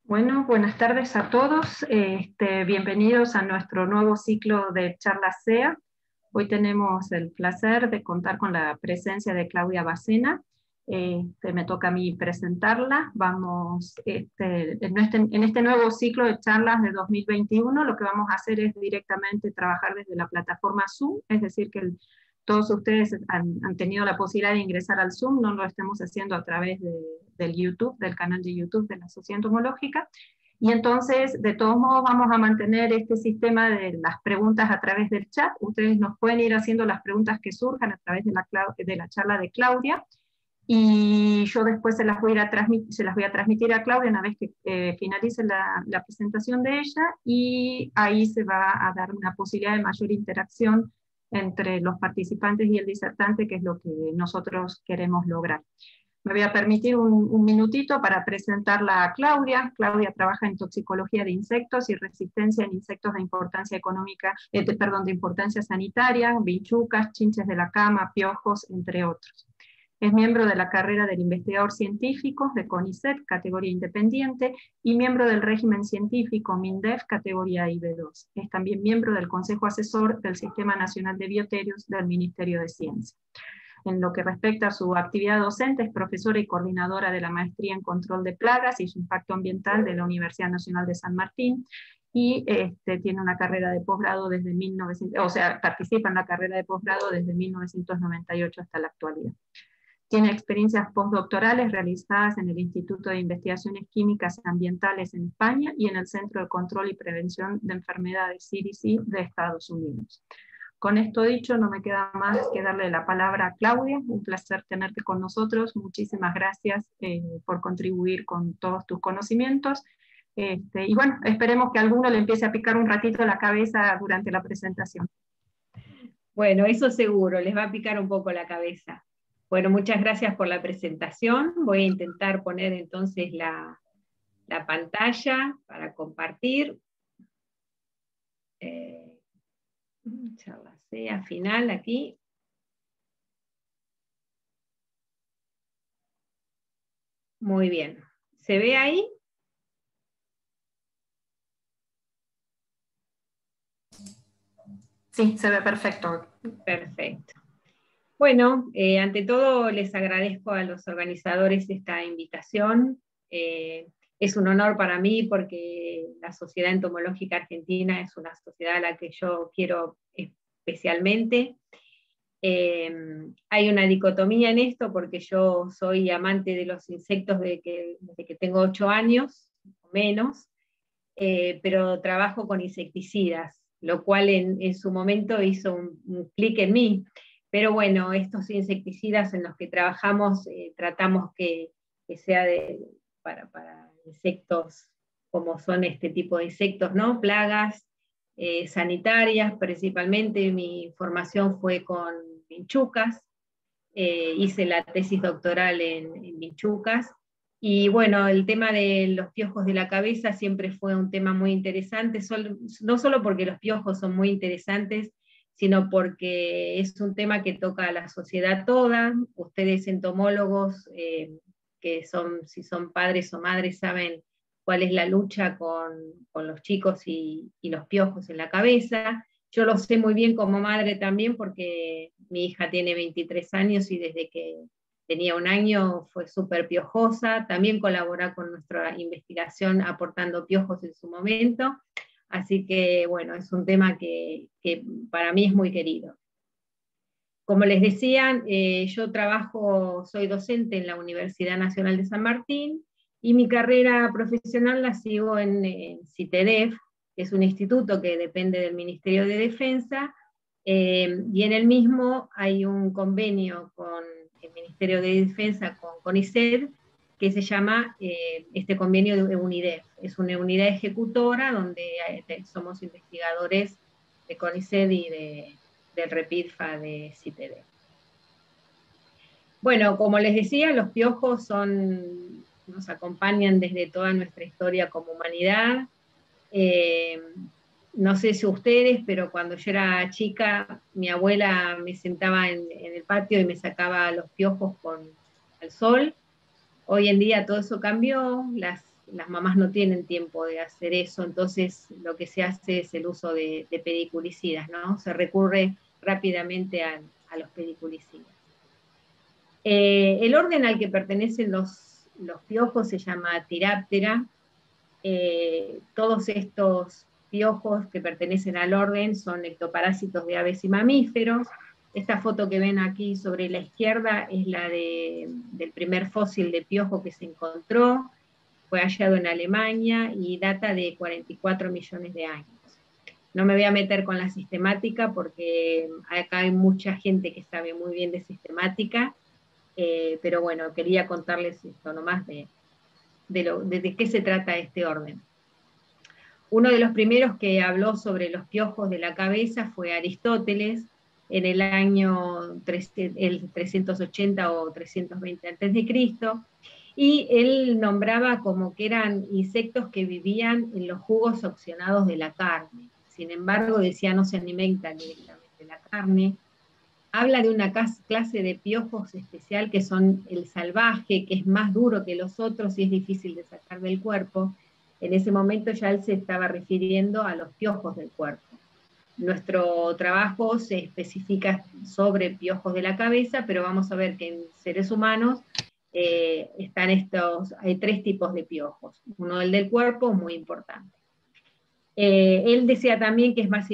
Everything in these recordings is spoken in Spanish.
Bueno, buenas tardes a todos. Bienvenidos a nuestro nuevo ciclo de charlas SEA. Hoy tenemos el placer de contar con la presencia de Claudia Bacena. Me toca a mí presentarla. En este nuevo ciclo de charlas de 2021, lo que vamos a hacer es directamente trabajar desde la plataforma Zoom, es decir, que todos ustedes han tenido la posibilidad de ingresar al Zoom, no lo estemos haciendo a través del YouTube, del canal de YouTube de la Sociedad Entomológica. Y entonces, de todos modos, vamos a mantener este sistema de las preguntas a través del chat. Ustedes nos pueden ir haciendo las preguntas que surjan a través de la charla de Claudia, y yo después se las voy a transmitir a Claudia una vez que finalice la presentación de ella, y ahí se va a dar una posibilidad de mayor interacción entre los participantes y el disertante, que es lo que nosotros queremos lograr. Me voy a permitir un minutito para presentarla a Claudia. Claudia trabaja en toxicología de insectos y resistencia en insectos de importancia de importancia sanitaria, vinchucas, chinches de la cama, piojos, entre otros. Es miembro de la carrera del investigador científico de CONICET, categoría independiente, y miembro del régimen científico MINDEF, categoría IB2. Es también miembro del Consejo Asesor del Sistema Nacional de Bioterios del Ministerio de Ciencia. En lo que respecta a su actividad docente, es profesora y coordinadora de la Maestría en Control de Plagas y su impacto ambiental de la Universidad Nacional de San Martín, y tiene una carrera de posgrado desde participa en la carrera de posgrado desde 1998 hasta la actualidad. Tiene experiencias postdoctorales realizadas en el Instituto de Investigaciones Químicas y Ambientales en España y en el Centro de Control y Prevención de Enfermedades CDC de Estados Unidos. Con esto dicho, no me queda más que darle la palabra a Claudia. Un placer tenerte con nosotros. Muchísimas gracias por contribuir con todos tus conocimientos. Y bueno, esperemos que a alguno le empiece a picar un ratito la cabeza durante la presentación. Bueno, eso seguro, les va a picar un poco la cabeza. Bueno, muchas gracias por la presentación. Voy a intentar poner entonces la pantalla para compartir. Charla SEA final aquí. Muy bien. ¿Se ve ahí? Sí, se ve perfecto. Perfecto. Bueno, ante todo les agradezco a los organizadores esta invitación. Es un honor para mí porque la Sociedad Entomológica Argentina es una sociedad a la que yo quiero especialmente. Hay una dicotomía en esto porque yo soy amante de los insectos desde que tengo 8 años o menos, pero trabajo con insecticidas, lo cual en su momento hizo un clic en mí. Pero bueno, estos insecticidas en los que trabajamos tratamos que sea para insectos como son este tipo de insectos, ¿no? Plagas sanitarias, principalmente mi formación fue con vinchucas, hice la tesis doctoral en vinchucas, y bueno, el tema de los piojos de la cabeza siempre fue un tema muy interesante, no solo porque los piojos son muy interesantes, sino porque es un tema que toca a la sociedad toda. Ustedes entomólogos, si son padres o madres, saben cuál es la lucha con los chicos y los piojos en la cabeza. Yo lo sé muy bien como madre también porque mi hija tiene 23 años y desde que tenía 1 año fue súper piojosa. También colabora con nuestra investigación aportando piojos en su momento. Así que bueno, es un tema que para mí es muy querido. Como les decía, yo soy docente en la Universidad Nacional de San Martín, y mi carrera profesional la sigo en CITEDEF, que es un instituto que depende del Ministerio de Defensa, y en el mismo hay un convenio con el Ministerio de Defensa, con CONICET, que se llama este convenio de UNIDEF. Es una unidad ejecutora donde somos investigadores de CONICET y del REPIDFA de CITEDEF. Bueno, como les decía, los piojos nos acompañan desde toda nuestra historia como humanidad. No sé si ustedes, pero cuando yo era chica, mi abuela me sentaba en el patio y me sacaba los piojos al sol. Hoy en día todo eso cambió, las mamás no tienen tiempo de hacer eso, entonces lo que se hace es el uso de pediculicidas, ¿no? Se recurre rápidamente a los pediculicidas. El orden al que pertenecen los piojos se llama Tiráptera. Todos estos piojos que pertenecen al orden son ectoparásitos de aves y mamíferos. Esta foto que ven aquí sobre la izquierda es la del primer fósil de piojo que se encontró, fue hallado en Alemania y data de 44 millones de años. No me voy a meter con la sistemática porque acá hay mucha gente que sabe muy bien de sistemática, pero bueno, quería contarles esto nomás de qué se trata este orden. Uno de los primeros que habló sobre los piojos de la cabeza fue Aristóteles, en el año 380 o 320 a.C., y él nombraba como que eran insectos que vivían en los jugos succionados de la carne. Sin embargo, decía, no se alimentan directamente de la carne. Habla de una clase de piojos especial que son el salvaje, que es más duro que los otros y es difícil de sacar del cuerpo. En ese momento ya él se estaba refiriendo a los piojos del cuerpo. Nuestro trabajo se especifica sobre piojos de la cabeza, pero vamos a ver que en seres humanos hay 3 tipos de piojos. Uno, el del cuerpo, muy importante. Él decía también que es más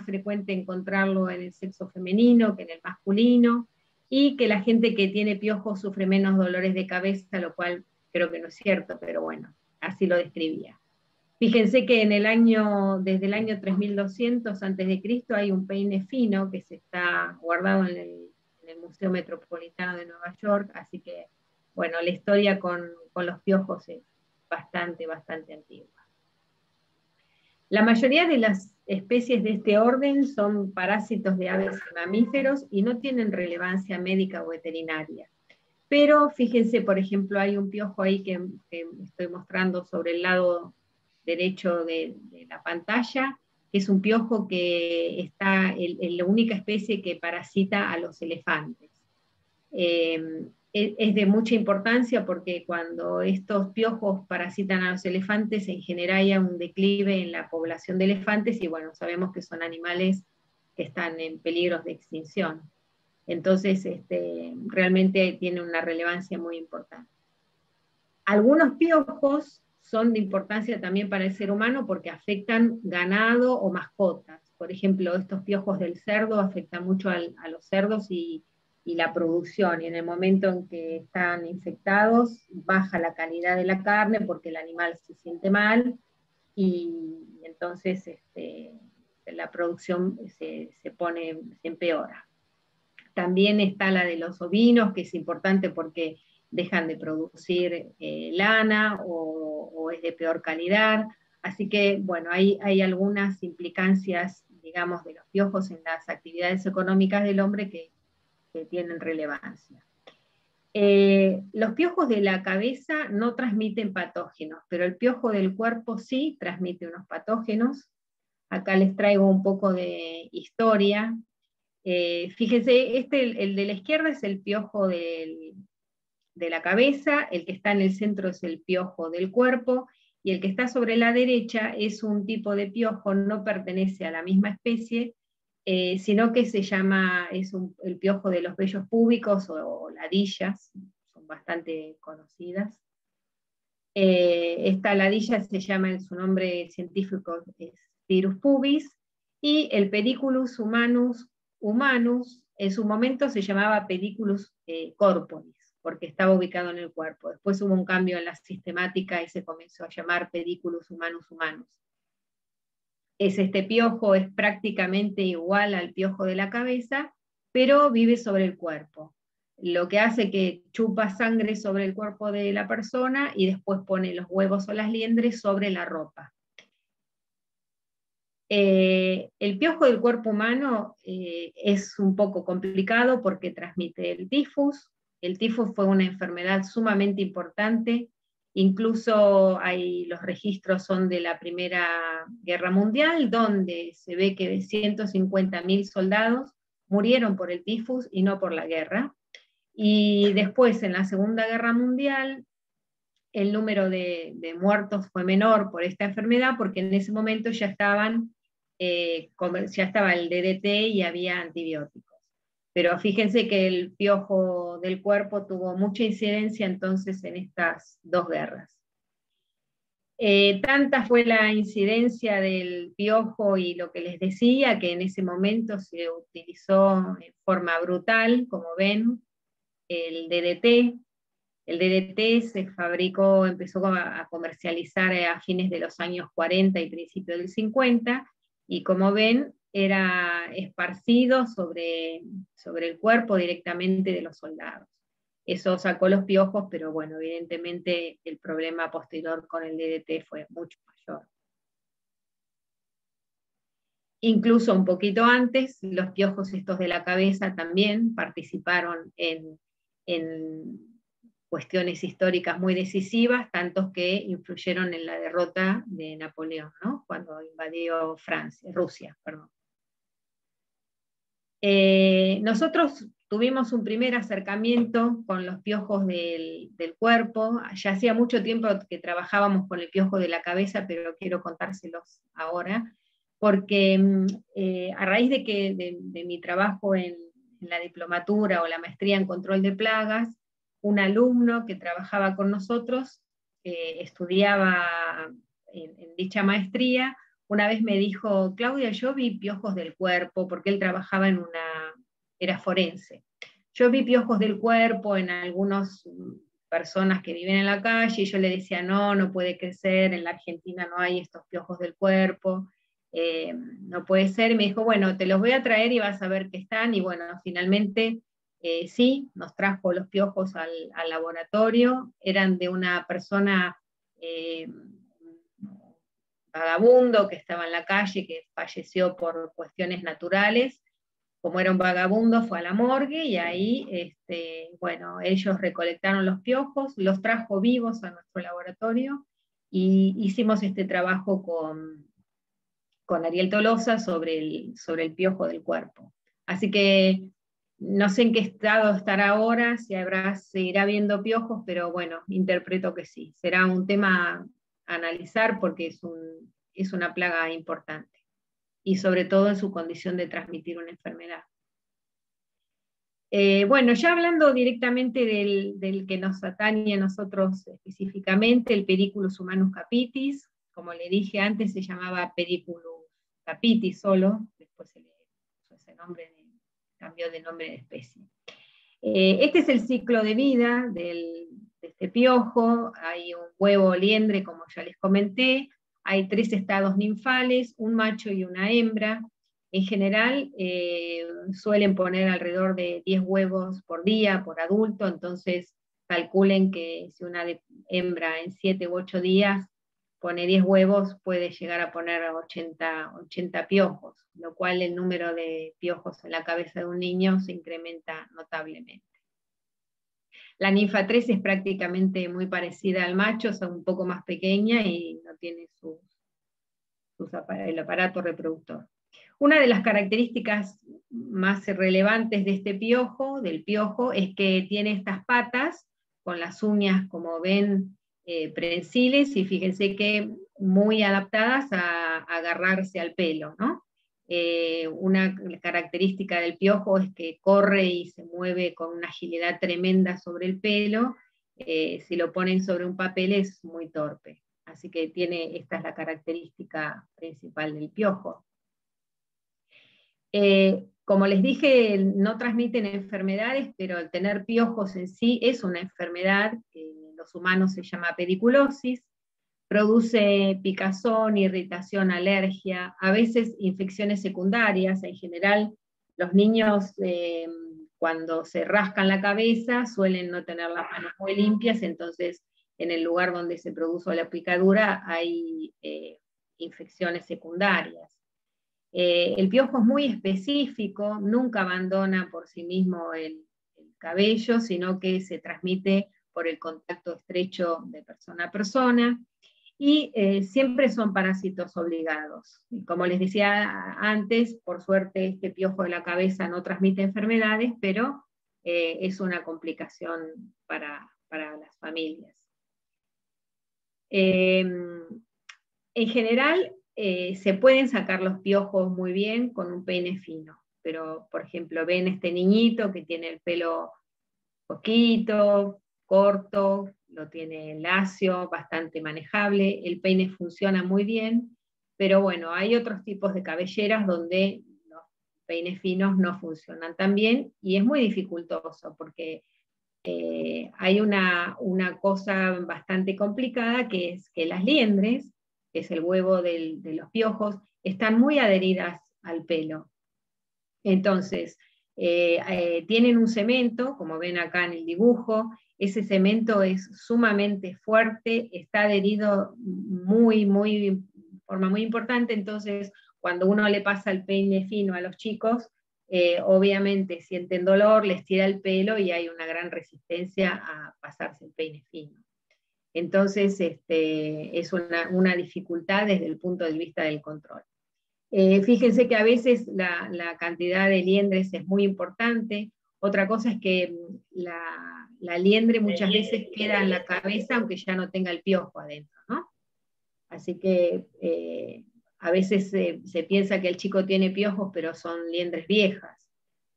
frecuente encontrarlo en el sexo femenino que en el masculino, y que la gente que tiene piojos sufre menos dolores de cabeza, lo cual creo que no es cierto, pero bueno, así lo describía. Fíjense que desde el año 3200 a.C. hay un peine fino que se está guardado en el Museo Metropolitano de Nueva York, así que, bueno, la historia con los piojos es bastante antigua. La mayoría de las especies de este orden son parásitos de aves y mamíferos y no tienen relevancia médica o veterinaria. Pero fíjense, por ejemplo, hay un piojo ahí que estoy mostrando sobre el lado derecho de la pantalla, que es un piojo que está en la única especie que parasita a los elefantes. Es de mucha importancia porque cuando estos piojos parasitan a los elefantes, en general hay un declive en la población de elefantes, y bueno, sabemos que son animales que están en peligro de extinción. Entonces, realmente tiene una relevancia muy importante. Algunos piojos son de importancia también para el ser humano porque afectan ganado o mascotas. Por ejemplo, estos piojos del cerdo afectan mucho a los cerdos y la producción, y en el momento en que están infectados baja la calidad de la carne porque el animal se siente mal, y entonces la producción se empeora. También está la de los ovinos, que es importante porque dejan de producir lana o es de peor calidad. Así que, bueno, hay algunas implicancias, digamos, de los piojos en las actividades económicas del hombre que tienen relevancia. Los piojos de la cabeza no transmiten patógenos, pero el piojo del cuerpo sí transmite unos patógenos. Acá les traigo un poco de historia. Fíjense, el de la izquierda es el piojo de la cabeza, el que está en el centro es el piojo del cuerpo, y el que está sobre la derecha es un tipo de piojo, no pertenece a la misma especie, sino que el piojo de los vellos púbicos o ladillas, son bastante conocidas. Esta ladilla se llama, su nombre científico es Styrus pubis, y el Pediculus humanus, en su momento se llamaba Pediculus corporis, porque estaba ubicado en el cuerpo. Después hubo un cambio en la sistemática y se comenzó a llamar Pediculus humanus. Este piojo es prácticamente igual al piojo de la cabeza, pero vive sobre el cuerpo. Lo que hace que chupa sangre sobre el cuerpo de la persona y después pone los huevos o las liendres sobre la ropa. El piojo del cuerpo humano es un poco complicado porque transmite el tifus. El tifus fue una enfermedad sumamente importante. Incluso los registros son de la Primera Guerra Mundial, donde se ve que 150.000 soldados murieron por el tifus y no por la guerra. Y después, en la Segunda Guerra Mundial, el número de muertos fue menor por esta enfermedad, porque en ese momento ya estaba el DDT y había antibióticos. Pero fíjense que el piojo del cuerpo tuvo mucha incidencia entonces en estas dos guerras. Tanta fue la incidencia del piojo y lo que les decía, que en ese momento se utilizó en forma brutal, como ven, el DDT. El DDT se fabricó, empezó a comercializar a fines de los años 40 y principios del 50, y como ven, era esparcido sobre el cuerpo directamente de los soldados. Eso sacó los piojos, pero bueno, evidentemente el problema posterior con el DDT fue mucho mayor. Incluso un poquito antes, los piojos estos de la cabeza también participaron en cuestiones históricas muy decisivas, tantos que influyeron en la derrota de Napoleón, ¿no? Cuando invadió Rusia. Nosotros tuvimos un primer acercamiento con los piojos del cuerpo. Ya hacía mucho tiempo que trabajábamos con el piojo de la cabeza, pero quiero contárselos ahora, porque a raíz de mi trabajo en la diplomatura o la maestría en control de plagas, un alumno que trabajaba con nosotros, estudiaba en dicha maestría, una vez me dijo: Claudia, yo vi piojos del cuerpo, porque él trabajaba era forense. Yo vi piojos del cuerpo en algunas personas que viven en la calle, y yo le decía: no puede crecer, en la Argentina no hay estos piojos del cuerpo, no puede ser. Y me dijo: bueno, te los voy a traer y vas a ver que están. Y bueno, finalmente sí, nos trajo los piojos al laboratorio. Eran de una persona vagabundo que estaba en la calle, que falleció por cuestiones naturales. Como era un vagabundo, fue a la morgue, y ahí, bueno, ellos recolectaron los piojos, los trajo vivos a nuestro laboratorio, y hicimos este trabajo con Ariel Tolosa sobre el piojo del cuerpo. Así que no sé en qué estado estará ahora, si seguirá viendo piojos, pero bueno, interpreto que sí. Será un tema a analizar, porque es una plaga importante, y sobre todo en su condición de transmitir una enfermedad. Bueno, ya hablando directamente del que nos atañe a nosotros específicamente, el Periculus humanus capitis, como le dije antes, se llamaba Periculus capitis solo, después se le puso ese nombre, cambió de nombre de especie. Este es el ciclo de vida de este piojo. Hay un huevo liendre, como ya les comenté, hay 3 estados ninfales, un macho y una hembra. En general suelen poner alrededor de 10 huevos por día, por adulto, entonces calculen que si una hembra en 7 u 8 días pone 10 huevos, puede llegar a poner 80 piojos, lo cual el número de piojos en la cabeza de un niño se incrementa notablemente. La ninfa 3 es prácticamente muy parecida al macho, es un poco más pequeña y no tiene el aparato reproductor. Una de las características más relevantes de este piojo, del piojo, es que tiene estas patas con las uñas, como ven, prensiles, y fíjense que muy adaptadas a agarrarse al pelo, ¿no? Una característica del piojo es que corre y se mueve con una agilidad tremenda sobre el pelo. Si lo ponen sobre un papel es muy torpe. Así que esta es la característica principal del piojo. Como les dije, no transmiten enfermedades, pero el tener piojos en sí es una enfermedad que en los humanos se llama pediculosis. Produce picazón, irritación, alergia, a veces infecciones secundarias. En general, los niños cuando se rascan la cabeza suelen no tener las manos muy limpias, entonces en el lugar donde se produjo la picadura hay infecciones secundarias. El piojo es muy específico, nunca abandona por sí mismo el cabello, sino que se transmite por el contacto estrecho de persona a persona, y siempre son parásitos obligados. Y como les decía antes, por suerte este piojo de la cabeza no transmite enfermedades, pero es una complicación para las familias. En general, se pueden sacar los piojos muy bien con un peine fino, pero por ejemplo, ven este niñito que tiene el pelo poquito, corto, lo tiene lacio, bastante manejable, el peine funciona muy bien, pero bueno, hay otros tipos de cabelleras donde los peines finos no funcionan tan bien y es muy dificultoso porque hay una cosa bastante complicada, que es que las liendres, que es el huevo de los piojos, están muy adheridas al pelo. Entonces, tienen un cemento, como ven acá en el dibujo, ese cemento es sumamente fuerte, está adherido de forma muy importante, entonces cuando uno le pasa el peine fino a los chicos, obviamente sienten dolor, les tira el pelo y hay una gran resistencia a pasarse el peine fino. Entonces, es una dificultad desde el punto de vista del control. Fíjense que a veces la cantidad de liendres es muy importante. Otra cosa es que la liendre muchas veces queda en la cabeza aunque ya no tenga el piojo adentro, ¿no? Así que a veces se piensa que el chico tiene piojos, pero son liendres viejas.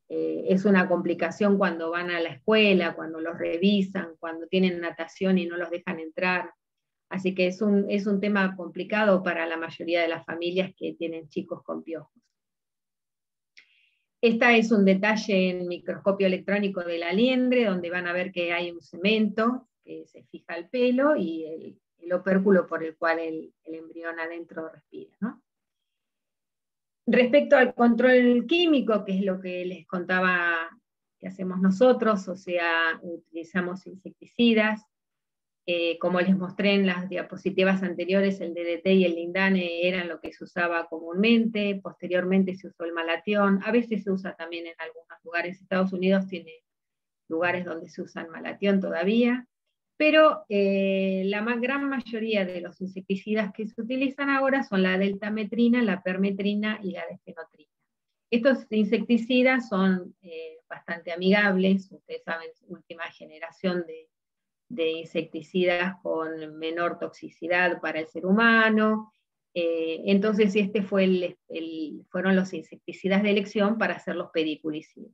Es una complicación cuando van a la escuela, cuando los revisan, cuando tienen natación y no los dejan entrar. Así que es un tema complicado para la mayoría de las familias que tienen chicos con piojos. Esta es un detalle en microscopio electrónico de la liendre, donde van a ver que hay un cemento que se fija al pelo y el opérculo por el cual el embrión adentro respira, ¿no? Respecto al control químico, que es lo que les contaba que hacemos nosotros, o sea, utilizamos insecticidas. Como les mostré en las diapositivas anteriores, el DDT y el lindane eran lo que se usaba comúnmente, posteriormente se usó el malatión, a veces se usa también en algunos lugares. Estados Unidos tiene lugares donde se usa el malatión todavía, pero la gran mayoría de los insecticidas que se utilizan ahora son la deltametrina, la permetrina y la difenotrina. Estos insecticidas son bastante amigables, ustedes saben, última generación de insecticidas con menor toxicidad para el ser humano. Entonces fueron los insecticidas de elección para hacer los pediculicidas.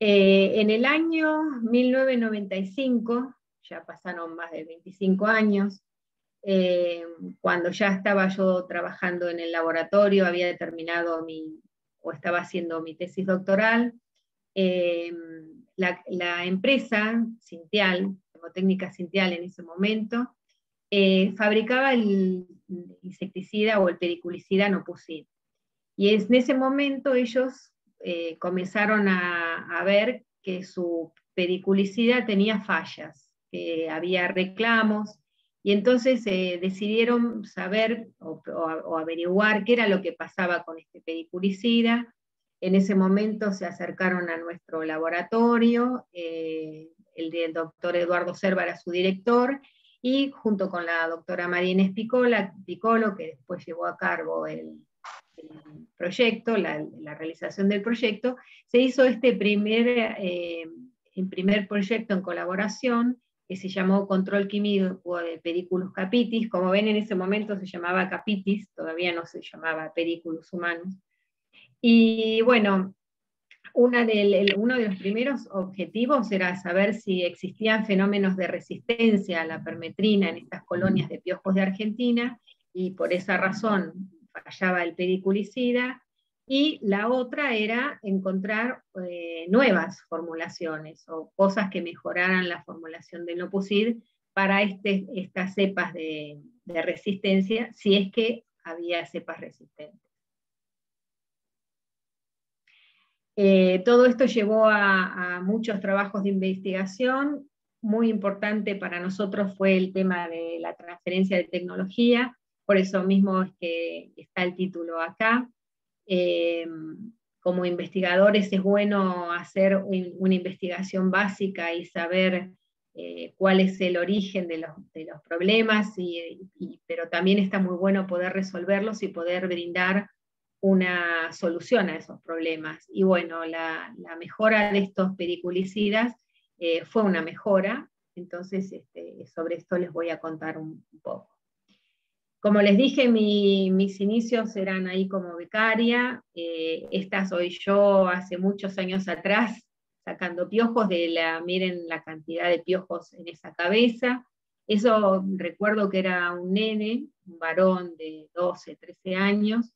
En el año 1995, ya pasaron más de 25 años, cuando ya estaba yo trabajando en el laboratorio, había terminado estaba haciendo mi tesis doctoral, la empresa Syntial, Técnica Syntial en ese momento, fabricaba el insecticida o el pediculicida Nopusid. Y en ese momento ellos comenzaron a ver que su pediculicida tenía fallas, que había reclamos, y entonces decidieron saber o averiguar qué era lo que pasaba con este pediculicida. En ese momento se acercaron a nuestro laboratorio, el doctor Eduardo Serva era su director, y junto con la doctora Marina Piccolo, que después llevó a cargo el proyecto, la realización del proyecto, se hizo este primer proyecto en colaboración, que se llamó Control Químico de Pediculus capitis. Como ven, en ese momento se llamaba capitis, todavía no se llamaba Pediculus humanus. Y bueno, uno de los primeros objetivos era saber si existían fenómenos de resistencia a la permetrina en estas colonias de piojos de Argentina, y por esa razón fallaba el pediculicida, y la otra era encontrar nuevas formulaciones, o cosas que mejoraran la formulación del Nopusid para estas cepas de resistencia, si es que había cepas resistentes. Todo esto llevó a muchos trabajos de investigación. Muy importante para nosotros fue el tema de la transferencia de tecnología, por eso mismo es que está el título acá. Como investigadores es bueno hacer una investigación básica y saber cuál es el origen de los problemas, pero también está muy bueno poder resolverlos y poder brindar una solución a esos problemas. Y bueno, la mejora de estos pediculicidas fue una mejora, entonces sobre esto les voy a contar un poco. Como les dije, mis inicios eran ahí como becaria. Esta soy yo hace muchos años atrás, sacando piojos miren la cantidad de piojos en esa cabeza. Eso recuerdo que era un nene, un varón de 12, 13 años,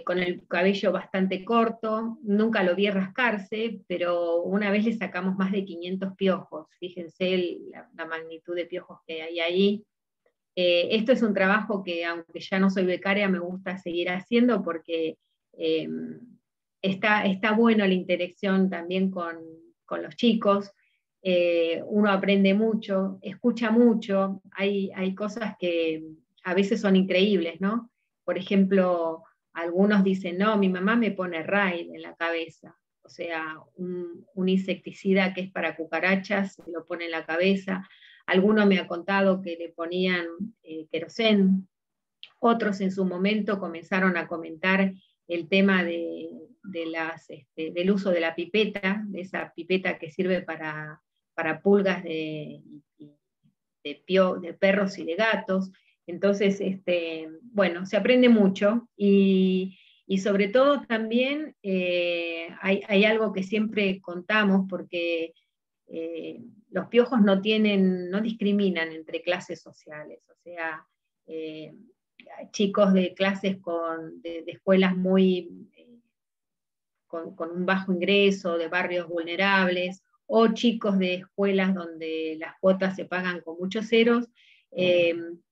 con el cabello bastante corto. Nunca lo vi rascarse, pero una vez le sacamos más de 500 piojos. Fíjense la magnitud de piojos que hay ahí. Esto es un trabajo que, aunque ya no soy becaria, me gusta seguir haciendo porque está bueno la interacción también con los chicos. Uno aprende mucho, escucha mucho, hay cosas que a veces son increíbles, ¿no? Por ejemplo, algunos dicen, no, mi mamá me pone Raid en la cabeza, o sea, un insecticida que es para cucarachas, se lo pone en la cabeza. Alguno me ha contado que le ponían querosén, otros en su momento comenzaron a comentar el tema del uso de la pipeta, de esa pipeta que sirve para pulgas de perros y de gatos. Entonces, bueno, se aprende mucho y sobre todo también hay algo que siempre contamos porque los piojos no discriminan entre clases sociales, o sea, chicos de clases de escuelas muy con un bajo ingreso, de barrios vulnerables, o chicos de escuelas donde las cuotas se pagan con muchos ceros,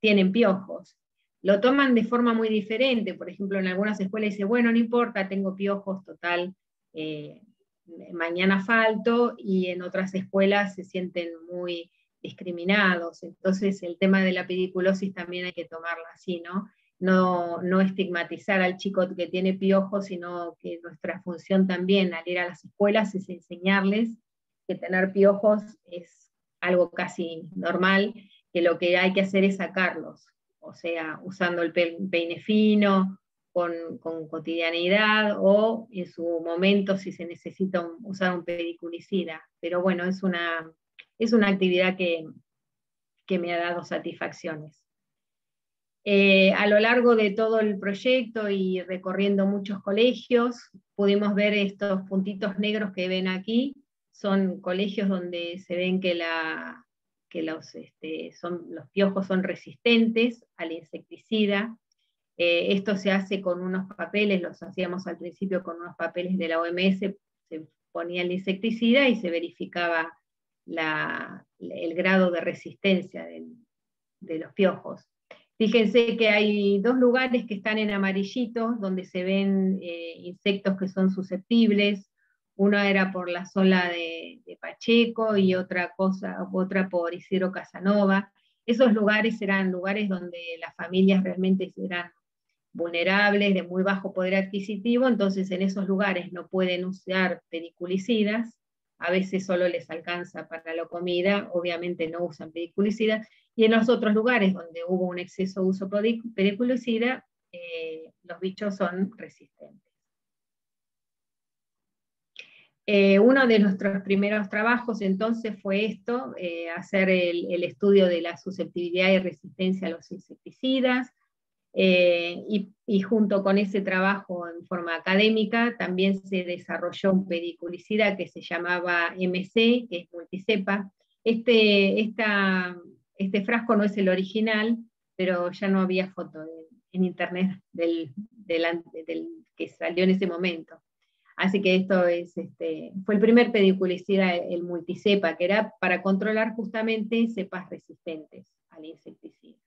tienen piojos. Lo toman de forma muy diferente. Por ejemplo, en algunas escuelas dice, bueno, no importa, tengo piojos, total, mañana falto, y en otras escuelas se sienten muy discriminados. Entonces el tema de la pediculosis también hay que tomarlo así, ¿no? No estigmatizar al chico que tiene piojos, sino que nuestra función también al ir a las escuelas es enseñarles que tener piojos es algo casi normal, que lo que hay que hacer es sacarlos, o sea, usando el peine fino, con cotidianidad, o en su momento si se necesita usar un pediculicida. Pero bueno, es una actividad que me ha dado satisfacciones. A lo largo de todo el proyecto y recorriendo muchos colegios, pudimos ver estos puntitos negros que ven aquí. Son colegios donde se ven que los piojos son resistentes al insecticida. Esto se hace con unos papeles, los hacíamos al principio con unos papeles de la OMS, se ponía el insecticida y se verificaba el grado de resistencia de los piojos. Fíjense que hay dos lugares que están en amarillito, donde se ven insectos que son susceptibles. Una era por la zona de Pacheco y otra por Isidro Casanova. Esos lugares eran lugares donde las familias realmente eran vulnerables, de muy bajo poder adquisitivo, entonces en esos lugares no pueden usar pediculicidas, a veces solo les alcanza para la comida, obviamente no usan pediculicidas, y en los otros lugares donde hubo un exceso de uso de pediculicida, los bichos son resistentes. Uno de nuestros primeros trabajos entonces fue esto, hacer el estudio de la susceptibilidad y resistencia a los insecticidas, y junto con ese trabajo en forma académica también se desarrolló un pediculicida que se llamaba MC, que es multicepa. Este frasco no es el original, pero ya no había foto en internet del que salió en ese momento. Así que esto fue el primer pediculicida, el multicepa, que era para controlar justamente cepas resistentes al insecticida.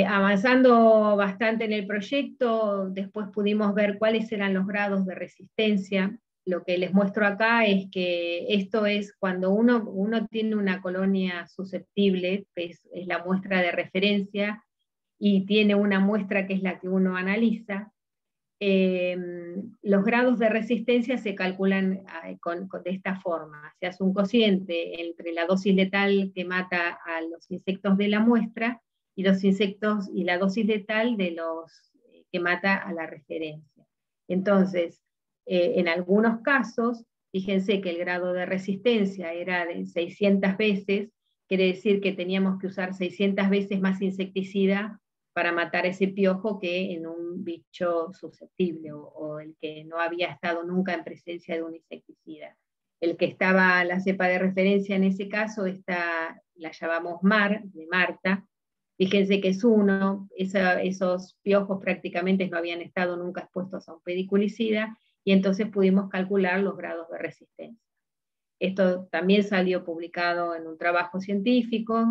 Avanzando bastante en el proyecto, después pudimos ver cuáles eran los grados de resistencia. Lo que les muestro acá es que esto es cuando uno tiene una colonia susceptible, es la muestra de referencia, y tiene una muestra que es la que uno analiza. Los grados de resistencia se calculan de esta forma. Se hace un cociente entre la dosis letal que mata a los insectos de la muestra y los insectos y la dosis letal de los que mata a la referencia. Entonces, en algunos casos, Fíjense que el grado de resistencia era de 600 veces, quiere decir que teníamos que usar 600 veces más insecticida para matar ese piojo que en un bicho susceptible o el que no había estado nunca en presencia de un insecticida. El que estaba, la cepa de referencia en ese caso, la llamamos MAR, de Marta. Fíjense que es 1, esos piojos prácticamente no habían estado nunca expuestos a un pediculicida, y entonces pudimos calcular los grados de resistencia. Esto también salió publicado en un trabajo científico.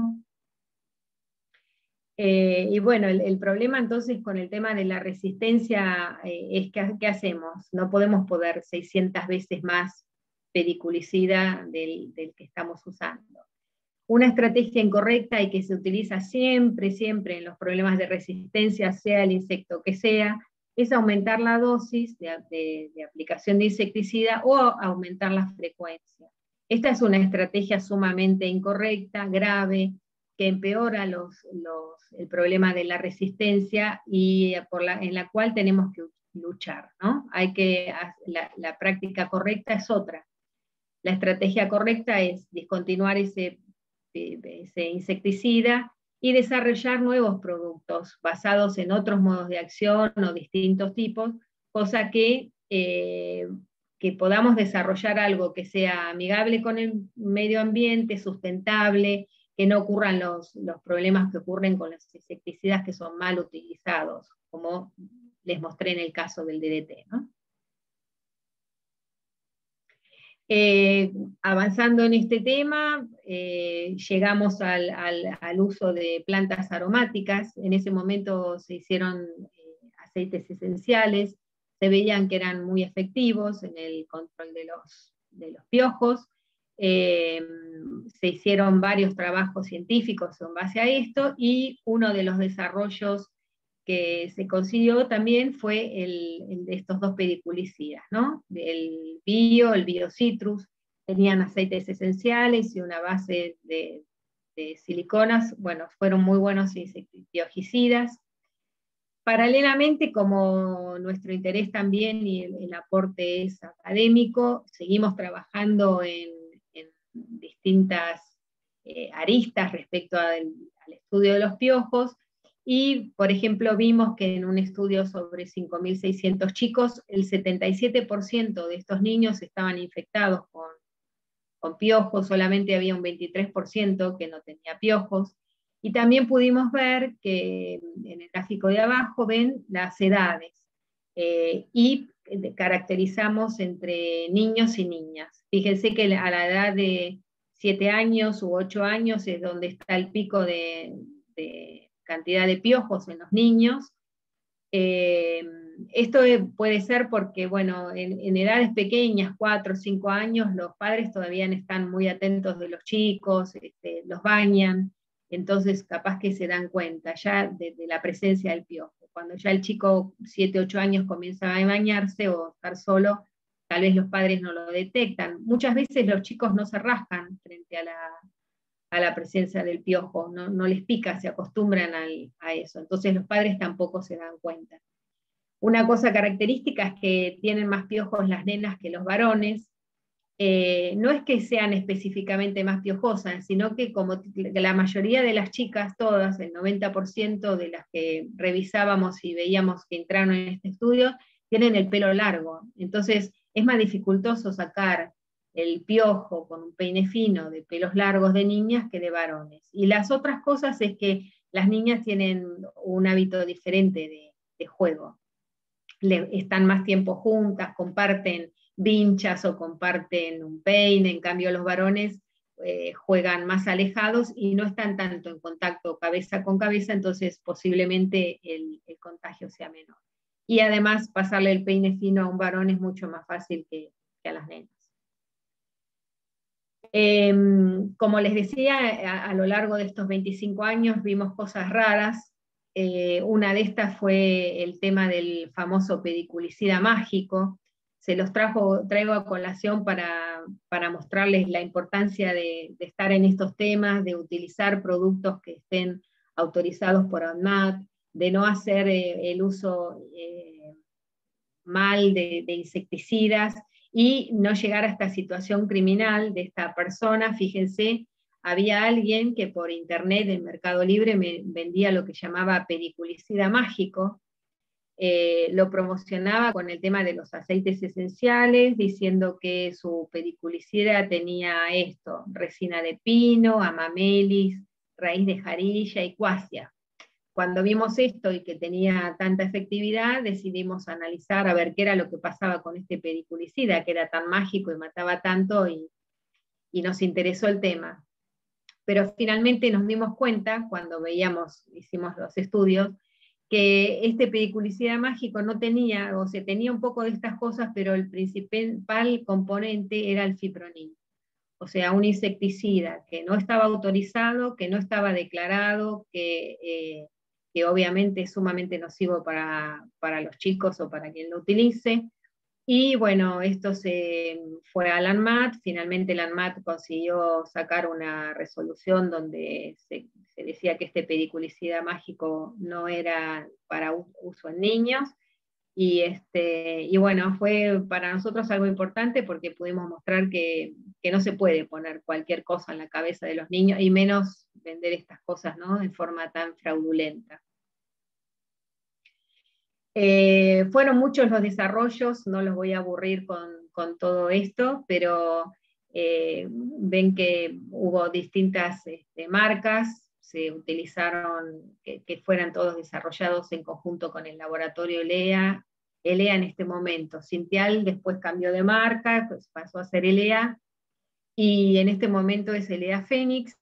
Y bueno, el problema entonces con el tema de la resistencia es que, ¿qué hacemos? No podemos poner 600 veces más pediculicida del que estamos usando. Una estrategia incorrecta y que se utiliza siempre, siempre en los problemas de resistencia, sea el insecto que sea, es aumentar la dosis de aplicación de insecticida o aumentar la frecuencia. Esta es una estrategia sumamente incorrecta, grave, que empeora el problema de la resistencia y en la cual tenemos que luchar, ¿no? La práctica correcta es otra. La estrategia correcta es discontinuar ese insecticida y desarrollar nuevos productos basados en otros modos de acción o distintos tipos, cosa que podamos desarrollar algo que sea amigable con el medio ambiente, sustentable, que no ocurran los problemas que ocurren con los insecticidas que son mal utilizados, como les mostré en el caso del DDT, ¿no? Avanzando en este tema, llegamos al uso de plantas aromáticas. En ese momento se hicieron aceites esenciales, se veían que eran muy efectivos en el control de los piojos. Se hicieron varios trabajos científicos en base a esto, y uno de los desarrollos que se consiguió también fue el de estos 2 pediculicidas, ¿no? El biocitrus, tenían aceites esenciales y una base de siliconas, bueno, fueron muy buenos insecticidas. Paralelamente, como nuestro interés también y el aporte es académico, seguimos trabajando en distintas aristas respecto al estudio de los piojos. Y, por ejemplo, vimos que en un estudio sobre 5.600 chicos, el 77% de estos niños estaban infectados con piojos, solamente había un 23% que no tenía piojos. Y también pudimos ver que en el gráfico de abajo ven las edades, y caracterizamos entre niños y niñas. Fíjense que a la edad de 7 años u 8 años es donde está el pico de cantidad de piojos en los niños. Esto puede ser porque, bueno, en edades pequeñas, 4 o 5 años, los padres todavía están muy atentos de los chicos, los bañan, entonces capaz que se dan cuenta ya de la presencia del piojo. Cuando ya el chico, 7 o 8 años, comienza a bañarse o estar solo, tal vez los padres no lo detectan. Muchas veces los chicos no se rascan frente a la presencia del piojo, no les pica, se acostumbran a eso, entonces los padres tampoco se dan cuenta. Una cosa característica es que tienen más piojos las nenas que los varones. No es que sean específicamente más piojosas, sino que como la mayoría de las chicas, todas, el 90% de las que revisábamos y veíamos que entraron en este estudio, tienen el pelo largo, entonces es más dificultoso sacar el piojo con un peine fino de pelos largos de niñas que de varones. Y las otras cosas es que las niñas tienen un hábito diferente de juego. Están más tiempo juntas, comparten vinchas o comparten un peine, en cambio los varones juegan más alejados y no están tanto en contacto cabeza con cabeza, entonces posiblemente el contagio sea menor. Y además pasarle el peine fino a un varón es mucho más fácil que a las nenas. Como les decía, a lo largo de estos 25 años vimos cosas raras. Una de estas fue el tema del famoso pediculicida mágico. Se los traigo a colación para mostrarles la importancia de estar en estos temas, de utilizar productos que estén autorizados por ANMAT, de no hacer el uso mal de insecticidas, y no llegar a esta situación criminal de esta persona. Fíjense, había alguien que por internet en Mercado Libre me vendía lo que llamaba pediculicida mágico, lo promocionaba con el tema de los aceites esenciales, diciendo que su pediculicida tenía esto: resina de pino, amamelis, raíz de jarilla y cuasia. Cuando vimos esto y que tenía tanta efectividad, decidimos analizar a ver qué era lo que pasaba con este pediculicida, que era tan mágico y mataba tanto, y nos interesó el tema. Pero finalmente nos dimos cuenta, cuando hicimos los estudios, que este pediculicida mágico no tenía, o se tenía un poco de estas cosas, pero el principal componente era el fipronil. O sea, un insecticida que no estaba autorizado, que no estaba declarado, que obviamente es sumamente nocivo para los chicos o para quien lo utilice. Y bueno, esto se fue al ANMAT. Finalmente el ANMAT consiguió sacar una resolución donde se decía que este pediculicida mágico no era para uso en niños. Y bueno, fue para nosotros algo importante porque pudimos mostrar que no se puede poner cualquier cosa en la cabeza de los niños, y menos vender estas cosas, ¿no?, de forma tan fraudulenta. Fueron muchos los desarrollos, no los voy a aburrir con todo esto, pero ven que hubo distintas marcas, se utilizaron, que fueran todos desarrollados en conjunto con el laboratorio ELEA en este momento. Syntial después cambió de marca, pues pasó a ser ELEA, y en este momento es ELEA Phoenix.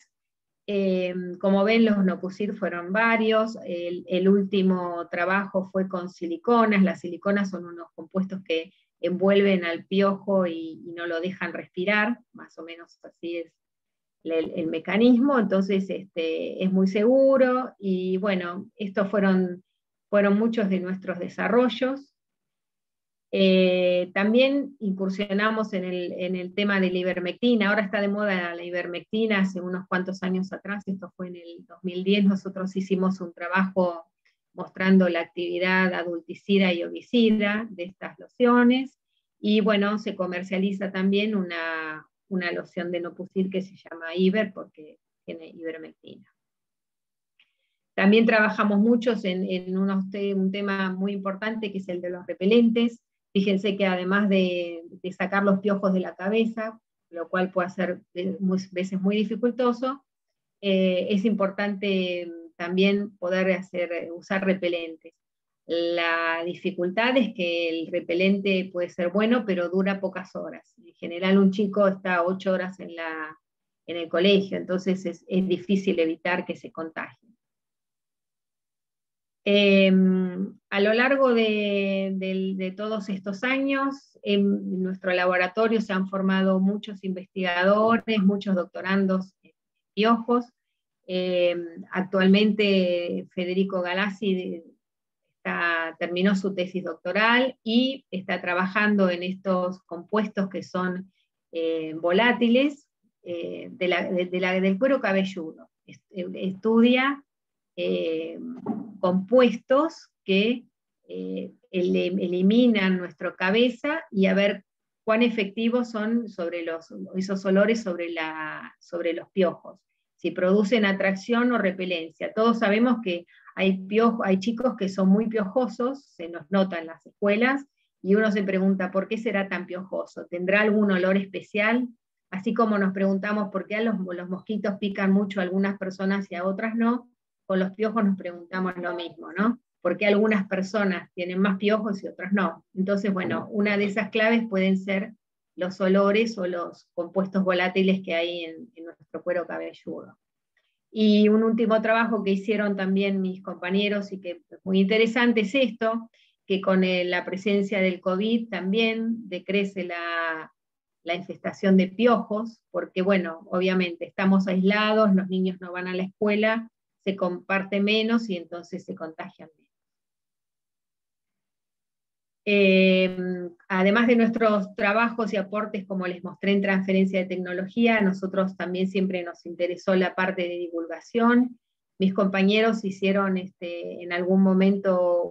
Como ven, los Nopucid fueron varios. El último trabajo fue con siliconas. Las siliconas son unos compuestos que envuelven al piojo y no lo dejan respirar, más o menos así es el mecanismo. Entonces es muy seguro, y bueno, estos fueron muchos de nuestros desarrollos. También incursionamos en el tema de la ivermectina. Ahora está de moda la ivermectina. Hace unos cuantos años atrás, esto fue en el 2010, nosotros hicimos un trabajo mostrando la actividad adulticida y ovicida de estas lociones, y bueno, se comercializa también una loción de Nopucid que se llama Iber, porque tiene ivermectina. También trabajamos muchos en un tema muy importante, que es el de los repelentes. Fíjense que además de sacar los piojos de la cabeza, lo cual puede ser veces muy dificultoso, es importante también poder usar repelentes. La dificultad es que el repelente puede ser bueno, pero dura pocas horas. En general un chico está 8 horas en el colegio, entonces es difícil evitar que se contagie. A lo largo de todos estos años, en nuestro laboratorio se han formado muchos investigadores, muchos doctorandos en piojos. Actualmente Federico Galassi terminó su tesis doctoral y está trabajando en estos compuestos que son volátiles del cuero cabelludo. Estudia compuestos que eliminan nuestra cabeza, y a ver cuán efectivos son sobre esos olores sobre los piojos, si producen atracción o repelencia. Todos sabemos que hay chicos que son muy piojosos, se nos nota en las escuelas, y uno se pregunta, ¿por qué será tan piojoso? ¿Tendrá algún olor especial? Así como nos preguntamos por qué a los mosquitos pican mucho a algunas personas y a otras no, con los piojos nos preguntamos lo mismo, ¿no? ¿Por qué algunas personas tienen más piojos y otras no? Entonces, bueno, una de esas claves pueden ser los olores o los compuestos volátiles que hay en nuestro cuero cabelludo. Y un último trabajo que hicieron también mis compañeros, y que es muy interesante, es esto, que con la presencia del COVID también decrece la infestación de piojos, porque bueno, obviamente estamos aislados, los niños no van a la escuela, se comparte menos y entonces se contagian menos. Además de nuestros trabajos y aportes, como les mostré en transferencia de tecnología, nosotros también siempre nos interesó la parte de divulgación. Mis compañeros hicieron en algún momento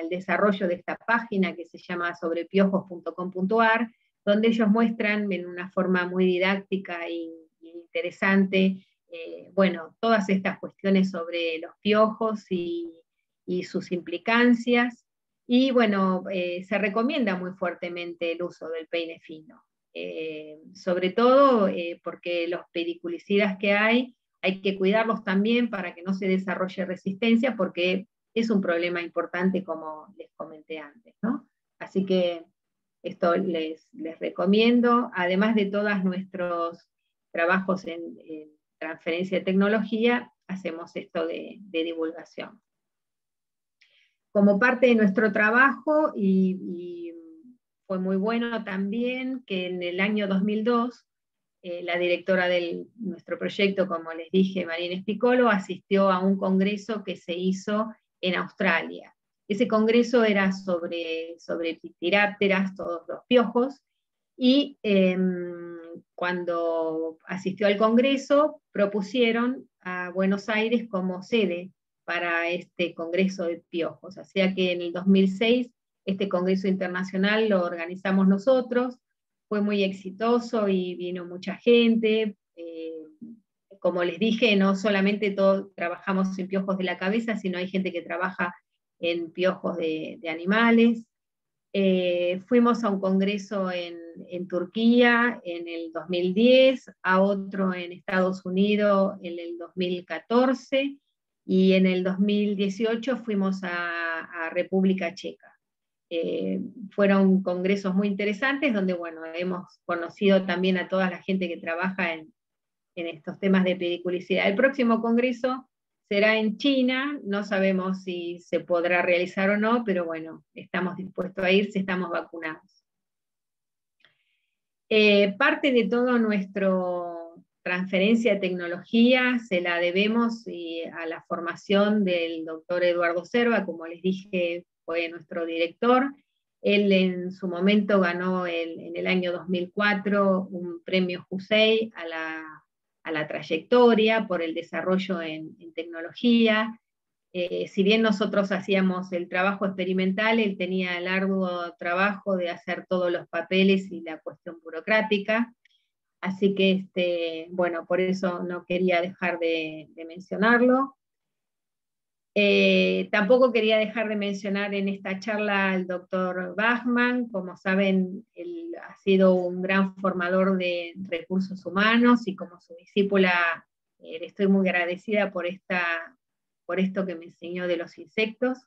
el desarrollo de esta página que se llama sobrepiojos.com.ar, donde ellos muestran en una forma muy didáctica y interesante, bueno, todas estas cuestiones sobre los piojos y sus implicancias. Y bueno, se recomienda muy fuertemente el uso del peine fino, sobre todo porque los pediculicidas que hay que cuidarlos también para que no se desarrolle resistencia, porque es un problema importante, como les comenté antes, ¿no? Así que esto les recomiendo, además de todos nuestros trabajos en transferencia de tecnología, hacemos esto de divulgación. Como parte de nuestro trabajo, y fue muy bueno también, que en el año 2002, la directora de nuestro proyecto, como les dije, Marina Spicolo, asistió a un congreso que se hizo en Australia. Ese congreso era sobre Pitirápteras, todos los piojos, y cuando asistió al congreso, propusieron a Buenos Aires como sede para este congreso de piojos. O sea que en el 2006 este congreso internacional lo organizamos nosotros, fue muy exitoso y vino mucha gente. Como les dije, no solamente todos trabajamos en piojos de la cabeza, sino hay gente que trabaja en piojos de animales. Fuimos a un congreso en Turquía en el 2010, a otro en Estados Unidos en el 2014, y en el 2018 fuimos a República Checa. Fueron congresos muy interesantes donde, bueno, hemos conocido también a toda la gente que trabaja en estos temas de pediculicidad. El próximo congreso será en China, no sabemos si se podrá realizar o no, pero bueno, estamos dispuestos a ir si estamos vacunados. Parte de todo nuestro transferencia de tecnología se la debemos a la formación del doctor Eduardo Cerva, como les dije, fue nuestro director. Él en su momento ganó en el año 2004 un premio Jusey a la trayectoria por el desarrollo en tecnología. Si bien nosotros hacíamos el trabajo experimental, él tenía el arduo trabajo de hacer todos los papeles y la cuestión burocrática. Así que, bueno, por eso no quería dejar de mencionarlo. Tampoco quería dejar de mencionar en esta charla al doctor Bachmann. Como saben, él ha sido un gran formador de recursos humanos, y como su discípula le estoy muy agradecida por esto que me enseñó de los insectos.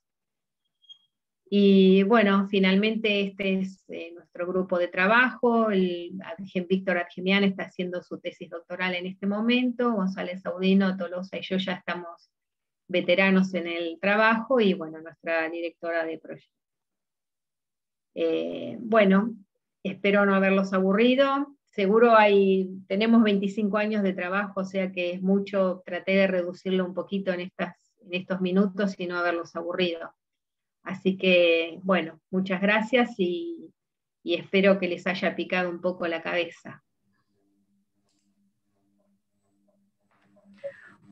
Y bueno, finalmente este es nuestro grupo de trabajo. Víctor Argimián está haciendo su tesis doctoral en este momento, González Audino, Tolosa y yo ya estamos veteranos en el trabajo, y bueno, nuestra directora de proyecto. Bueno, espero no haberlos aburrido. Seguro tenemos 25 años de trabajo, o sea que es mucho. Traté de reducirlo un poquito en estos minutos y no haberlos aburrido. Así que, bueno, muchas gracias y espero que les haya picado un poco la cabeza.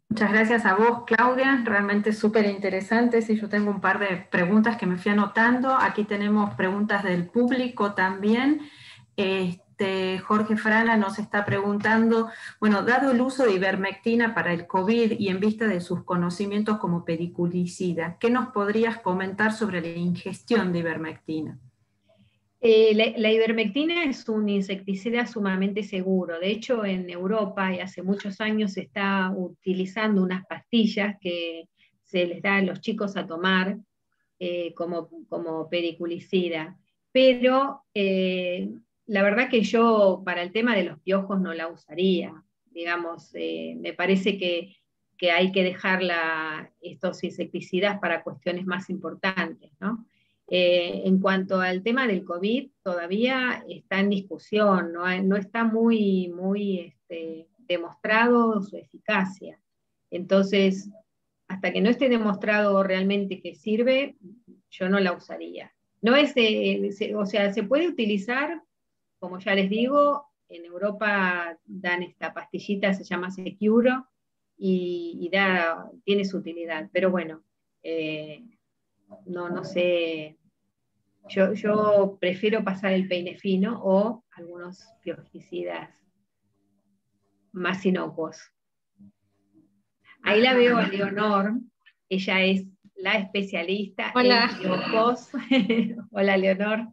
Muchas gracias a vos, Claudia, realmente súper interesante. Sí, yo tengo un par de preguntas que me fui anotando. Aquí tenemos preguntas del público también. Jorge Frana nos está preguntando, bueno, dado el uso de ivermectina para el COVID y en vista de sus conocimientos como pediculicida, ¿qué nos podrías comentar sobre la ingestión de ivermectina? La ivermectina es un insecticida sumamente seguro. De hecho, en Europa, y hace muchos años, se está utilizando unas pastillas que se les da a los chicos a tomar como pediculicida. Pero la verdad que yo para el tema de los piojos no la usaría. Digamos, me parece que hay que dejar estos insecticidas para cuestiones más importantes, ¿no? En cuanto al tema del COVID, todavía está en discusión, no está muy demostrado su eficacia. Entonces, hasta que no esté demostrado realmente que sirve, yo no la usaría. No es, o sea, se puede utilizar, como ya les digo, en Europa dan esta pastillita, se llama Securo, y tiene su utilidad, pero bueno, no sé Yo prefiero pasar el peine fino o algunos piojicidas más inocuos. Ahí la veo a Leonor, ella es la especialista Hola. en piojos. Hola, Leonor.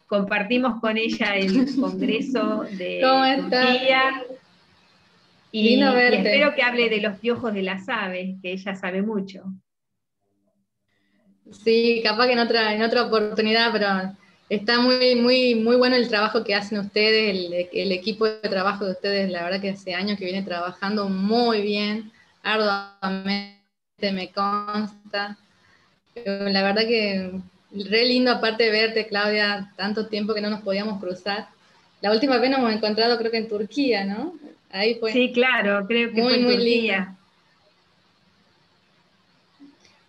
Compartimos con ella el congreso de ¿Cómo estás? Turquía. Y Lindo verte. espero que hable de los piojos de las aves, que ella sabe mucho. Sí, capaz que en otra oportunidad, pero está muy bueno el trabajo que hacen ustedes, el equipo de trabajo de ustedes, la verdad que hace años que viene trabajando muy bien, arduamente, me consta. La verdad que re lindo aparte de verte, Claudia, tanto tiempo que no nos podíamos cruzar. La última vez nos hemos encontrado creo que en Turquía, ¿no? Ahí fue. Sí, claro, creo que fue en Muy Turquía. lindo.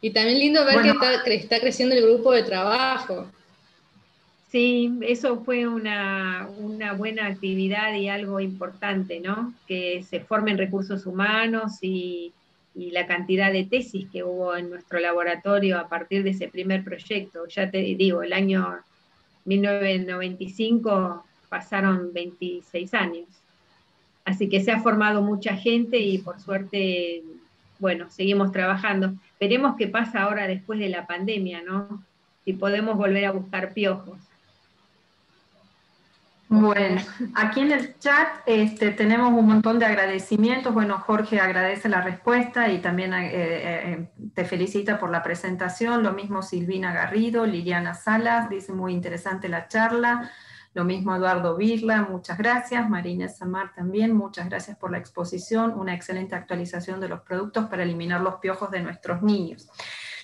Y también lindo ver Bueno, que está creciendo el grupo de trabajo. Sí, eso fue una buena actividad y algo importante, ¿no? Que se formen recursos humanos y la cantidad de tesis que hubo en nuestro laboratorio a partir de ese primer proyecto. Ya te digo, el año 1995 pasaron 26 años. Así que se ha formado mucha gente y por suerte, bueno, seguimos trabajando. Veremos qué pasa ahora después de la pandemia, ¿no? Si podemos volver a buscar piojos. bueno, aquí en el chat tenemos un montón de agradecimientos. Bueno, Jorge agradece la respuesta y también te felicita por la presentación. Lo mismo Silvina Garrido, Liliana Salas, dice muy interesante la charla. Lo mismo Eduardo Virla, muchas gracias. Marina Samar también, muchas gracias por la exposición. Una excelente actualización de los productos para eliminar los piojos de nuestros niños.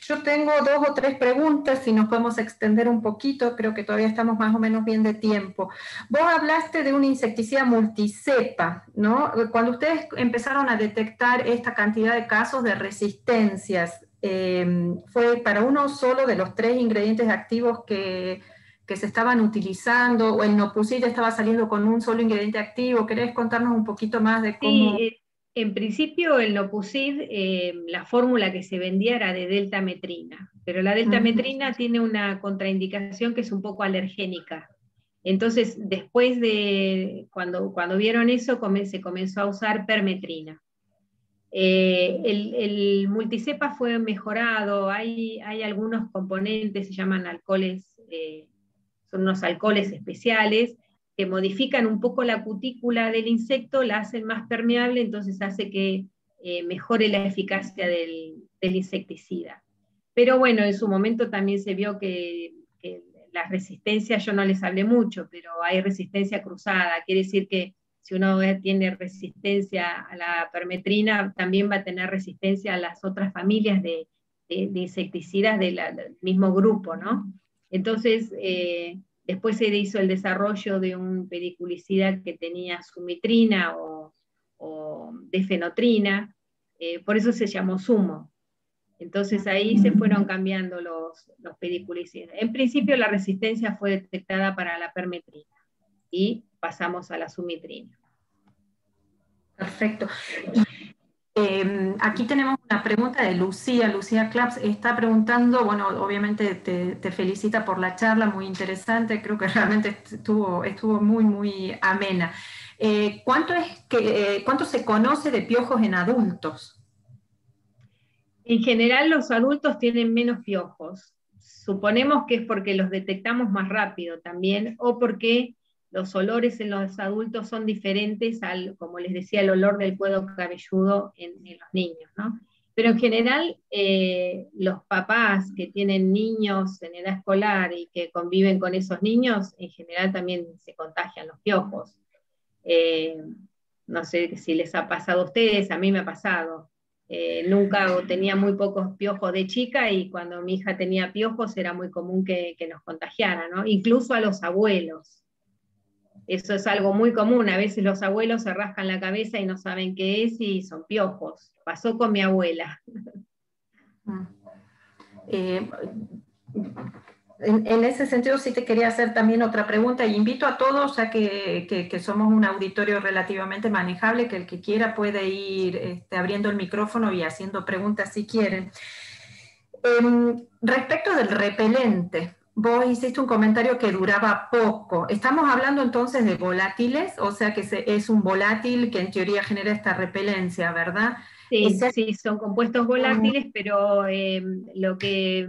Yo tengo 2 o 3 preguntas, si nos podemos extender un poquito, creo que todavía estamos más o menos bien de tiempo. Vos hablaste de un insecticida multicepa, ¿no? Cuando ustedes empezaron a detectar esta cantidad de casos de resistencias, ¿fue para uno solo de los 3 ingredientes activos que se estaban utilizando, o el Nopusid estaba saliendo con un solo ingrediente activo? ¿Querés contarnos un poquito más de cómo...? Sí, en principio el Nopusid, la fórmula que se vendía era de deltametrina, pero la deltametrina tiene una contraindicación que es un poco alergénica. Entonces, después de, cuando vieron eso, se comenzó a usar permetrina. El multicepa fue mejorado, hay algunos componentes, se llaman alcoholes, son unos alcoholes especiales, que modifican un poco la cutícula del insecto, la hacen más permeable, entonces hace que mejore la eficacia del insecticida. Pero bueno, en su momento también se vio que las resistencias, yo no les hablé mucho, pero hay resistencia cruzada, quiere decir que si uno tiene resistencia a la permetrina, también va a tener resistencia a las otras familias de insecticidas del mismo grupo, ¿no? Entonces, después se hizo el desarrollo de un pediculicida que tenía sumitrina o difenotrina, por eso se llamó Sumo. Entonces ahí se fueron cambiando los pediculicidas. En principio la resistencia fue detectada para la permetrina y pasamos a la sumitrina. Perfecto. Aquí tenemos una pregunta de Lucía Claps, está preguntando, bueno, obviamente te felicita por la charla, muy interesante, creo que realmente estuvo muy amena. ¿Cuánto se conoce de piojos en adultos? En general los adultos tienen menos piojos. Suponemos que es porque los detectamos más rápido también, o porque los olores en los adultos son diferentes al, como les decía, el olor del cuero cabelludo en los niños, ¿no? Pero en general, los papás que tienen niños en edad escolar y que conviven con esos niños, en general también se contagian los piojos. No sé si les ha pasado a ustedes, a mí me ha pasado. Nunca tenía muy pocos piojos de chica y cuando mi hija tenía piojos era muy común que nos contagiara, ¿no? Incluso a los abuelos. Eso es algo muy común, a veces los abuelos se rascan la cabeza y no saben qué es y son piojos. Pasó con mi abuela. En ese sentido sí te quería hacer también otra pregunta, y invito a todos, ya que somos un auditorio relativamente manejable, que el que quiera puede ir abriendo el micrófono y haciendo preguntas si quieren. Respecto del repelente, vos hiciste un comentario que duraba poco. Estamos hablando entonces de volátiles, o sea que es un volátil que en teoría genera esta repelencia, ¿verdad? Sí, Ese- sí, son compuestos volátiles, pero lo que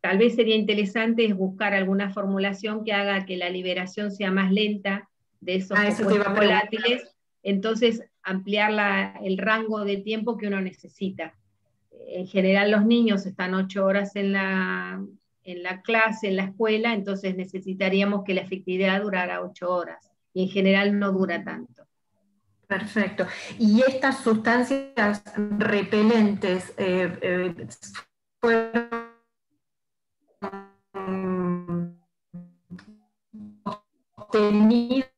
tal vez sería interesante es buscar alguna formulación que haga que la liberación sea más lenta de esos eso te iba compuestos a preguntar. volátiles, entonces ampliar el rango de tiempo que uno necesita. En general los niños están 8 horas en la clase, en la escuela, entonces necesitaríamos que la efectividad durara 8 horas, y en general no dura tanto. Perfecto. ¿Y estas sustancias repelentes fueron obtenidas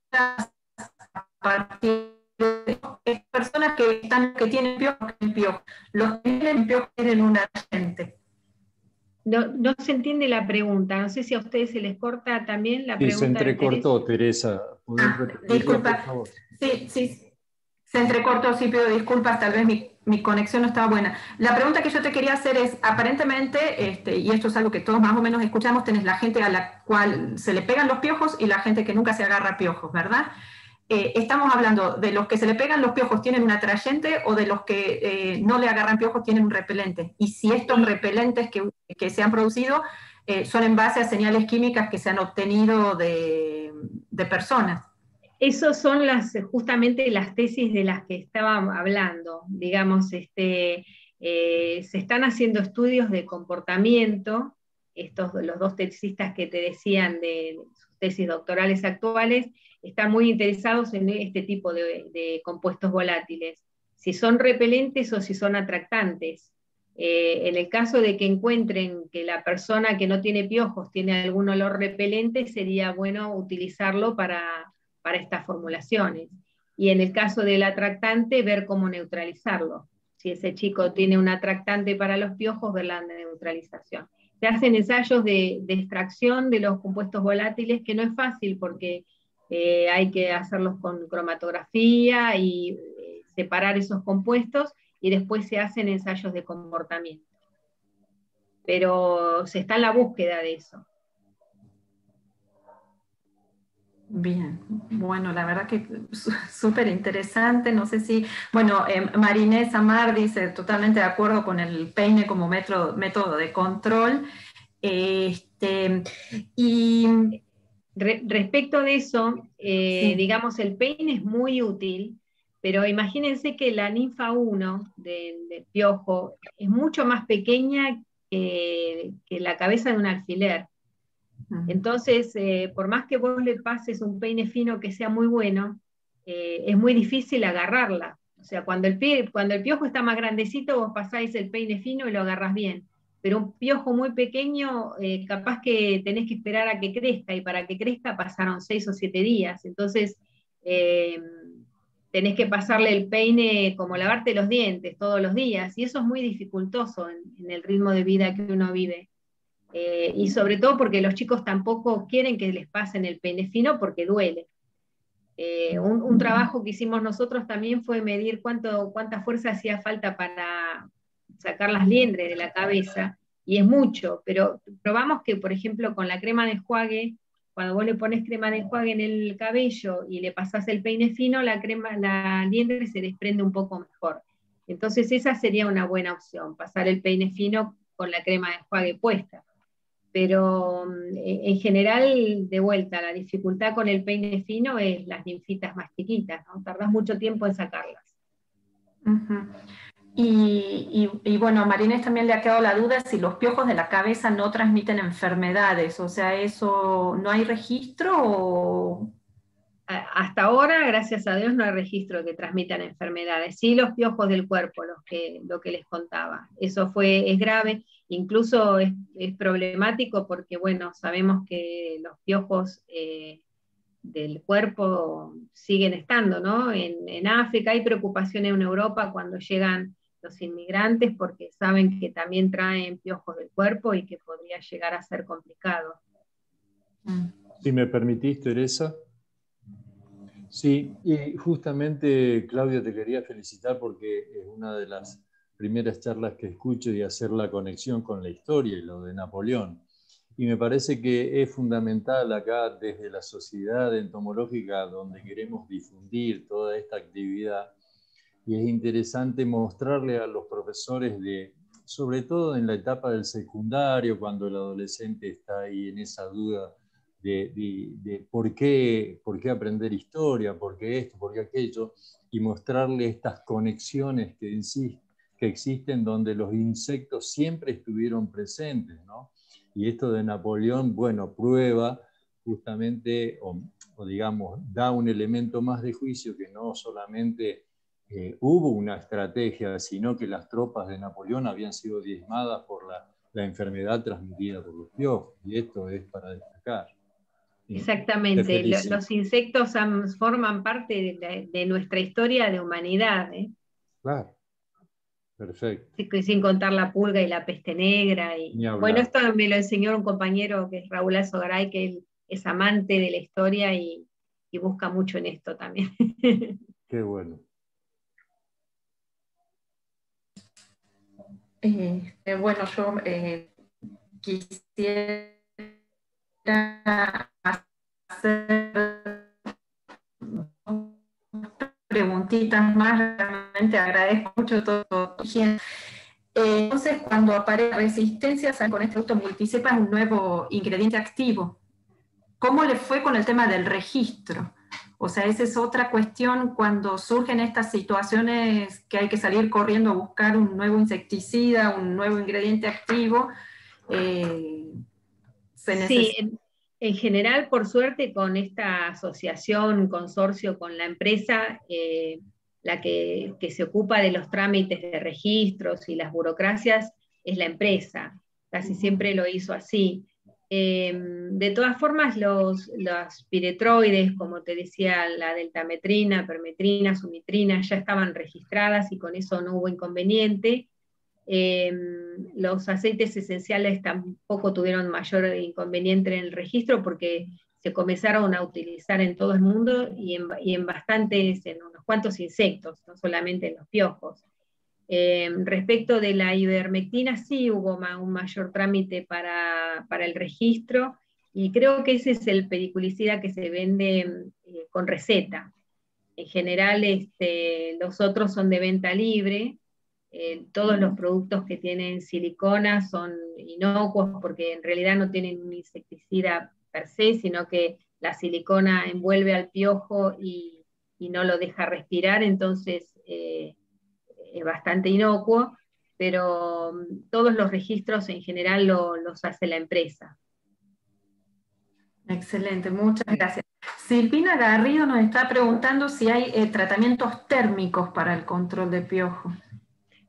a partir de personas que tienen piojos? Los que tienen piojos tienen un agente. No, no se entiende la pregunta, no sé si a ustedes se les corta también la Sí, se pregunta de Teresa. entrecortó, Teresa. ¿Podés repetirla, por Disculpa, favor? sí, se entrecortó, sí pido disculpas, tal vez mi conexión no estaba buena. La pregunta que yo te quería hacer es, aparentemente, y esto es algo que todos más o menos escuchamos, tenés la gente a la cual se le pegan los piojos y la gente que nunca se agarra piojos, ¿verdad? Estamos hablando de los que se le pegan los piojos tienen un atrayente o de los que no le agarran piojos tienen un repelente. Y si estos repelentes que se han producido son en base a señales químicas que se han obtenido de personas. Esas son justamente las tesis de las que estábamos hablando. Digamos, se están haciendo estudios de comportamiento, los dos tesistas que te decían de sus tesis doctorales actuales, están muy interesados en este tipo de compuestos volátiles, si son repelentes o si son atractantes. En el caso de que encuentren que la persona que no tiene piojos tiene algún olor repelente, sería bueno utilizarlo para estas formulaciones. Y en el caso del atractante, ver cómo neutralizarlo. Si ese chico tiene un atractante para los piojos, ver la neutralización. Se hacen ensayos de extracción de los compuestos volátiles, que no es fácil porque hay que hacerlos con cromatografía y separar esos compuestos, y después se hacen ensayos de comportamiento. Pero se está en la búsqueda de eso. Bien, bueno, la verdad que súper interesante, no sé si, bueno, Marinés Amar dice totalmente de acuerdo con el peine como método de control, y... Respecto de eso, Sí. digamos, el peine es muy útil, pero imagínense que la ninfa 1 del piojo es mucho más pequeña que la cabeza de un alfiler. Entonces, por más que vos le pases un peine fino que sea muy bueno, es muy difícil agarrarla. O sea, cuando el piojo está más grandecito, vos pasáis el peine fino y lo agarras bien. Pero un piojo muy pequeño, capaz que tenés que esperar a que crezca, y para que crezca pasaron 6 o 7 días. Entonces, tenés que pasarle el peine como lavarte los dientes todos los días, y eso es muy dificultoso en el ritmo de vida que uno vive. Y sobre todo porque los chicos tampoco quieren que les pasen el peine fino porque duele. Un trabajo que hicimos nosotros también fue medir cuánta fuerza hacía falta para sacar las liendres de la cabeza, y es mucho, pero probamos que, por ejemplo, con la crema de enjuague, cuando vos le pones crema de enjuague en el cabello y le pasás el peine fino, la liendre se desprende un poco mejor. Entonces esa sería una buena opción, pasar el peine fino con la crema de enjuague puesta. Pero en general, de vuelta, la dificultad con el peine fino es las ninfitas más chiquitas, ¿no? Tardás mucho tiempo en sacarlas. Y bueno, a Marinés también le ha quedado la duda si los piojos de la cabeza no transmiten enfermedades, o sea, ¿eso no hay registro o...? Hasta ahora, gracias a Dios, no hay registro de que transmitan enfermedades. Sí, los piojos del cuerpo, lo que les contaba. Eso es grave, incluso es problemático porque, bueno, sabemos que los piojos del cuerpo siguen estando, ¿no? En África hay preocupaciones en Europa cuando llegan los inmigrantes porque saben que también traen piojos del cuerpo y que podría llegar a ser complicado. Si me permitís, Teresa. Sí, y justamente, Claudia, te quería felicitar porque es una de las primeras charlas que escucho y hacer la conexión con la historia y lo de Napoleón. Y me parece que es fundamental acá desde la sociedad entomológica donde queremos difundir toda esta actividad, y es interesante mostrarle a los profesores sobre todo en la etapa del secundario, cuando el adolescente está ahí en esa duda de por qué aprender historia, por qué esto, por qué aquello, y mostrarle estas conexiones que existen donde los insectos siempre estuvieron presentes, ¿no? Y esto de Napoleón, bueno, prueba justamente, o digamos, da un elemento más de juicio que no solamente hubo una estrategia, sino que las tropas de Napoleón habían sido diezmadas por la enfermedad transmitida por los piojos, y esto es para destacar. Exactamente, los insectos forman parte de nuestra historia de humanidad, ¿eh? Claro, perfecto. Sin contar la pulga y la peste negra. Bueno, esto me lo enseñó un compañero que es Raúl Azogaray, que él es amante de la historia y busca mucho en esto también. Qué bueno. Bueno, yo quisiera hacer preguntitas más. Realmente agradezco mucho todo. Entonces, cuando aparece resistencia, ¿saben? Con este producto multicepa es un nuevo ingrediente activo. ¿Cómo le fue con el tema del registro? O sea, esa es otra cuestión cuando surgen estas situaciones que hay que salir corriendo a buscar un nuevo insecticida, un nuevo ingrediente activo. Sí, en general, por suerte, con esta asociación, consorcio con la empresa, la que se ocupa de los trámites de registros y las burocracias es la empresa. Casi siempre lo hizo así. De todas formas, los piretroides, como te decía, la deltametrina, permetrina, sumitrina, ya estaban registradas y con eso no hubo inconveniente. Los aceites esenciales tampoco tuvieron mayor inconveniente en el registro porque se comenzaron a utilizar en todo el mundo y en unos cuantos insectos, no solamente en los piojos. Respecto de la ivermectina, sí hubo un mayor trámite para el registro, y creo que ese es el pediculicida que se vende con receta. En general, los otros son de venta libre. Todos los productos que tienen silicona son inocuos porque en realidad no tienen un insecticida per se, sino que la silicona envuelve al piojo y no lo deja respirar, entonces es bastante inocuo, pero todos los registros en general los hace la empresa. Excelente, muchas gracias. Silvina Garrido nos está preguntando si hay tratamientos térmicos para el control de piojo.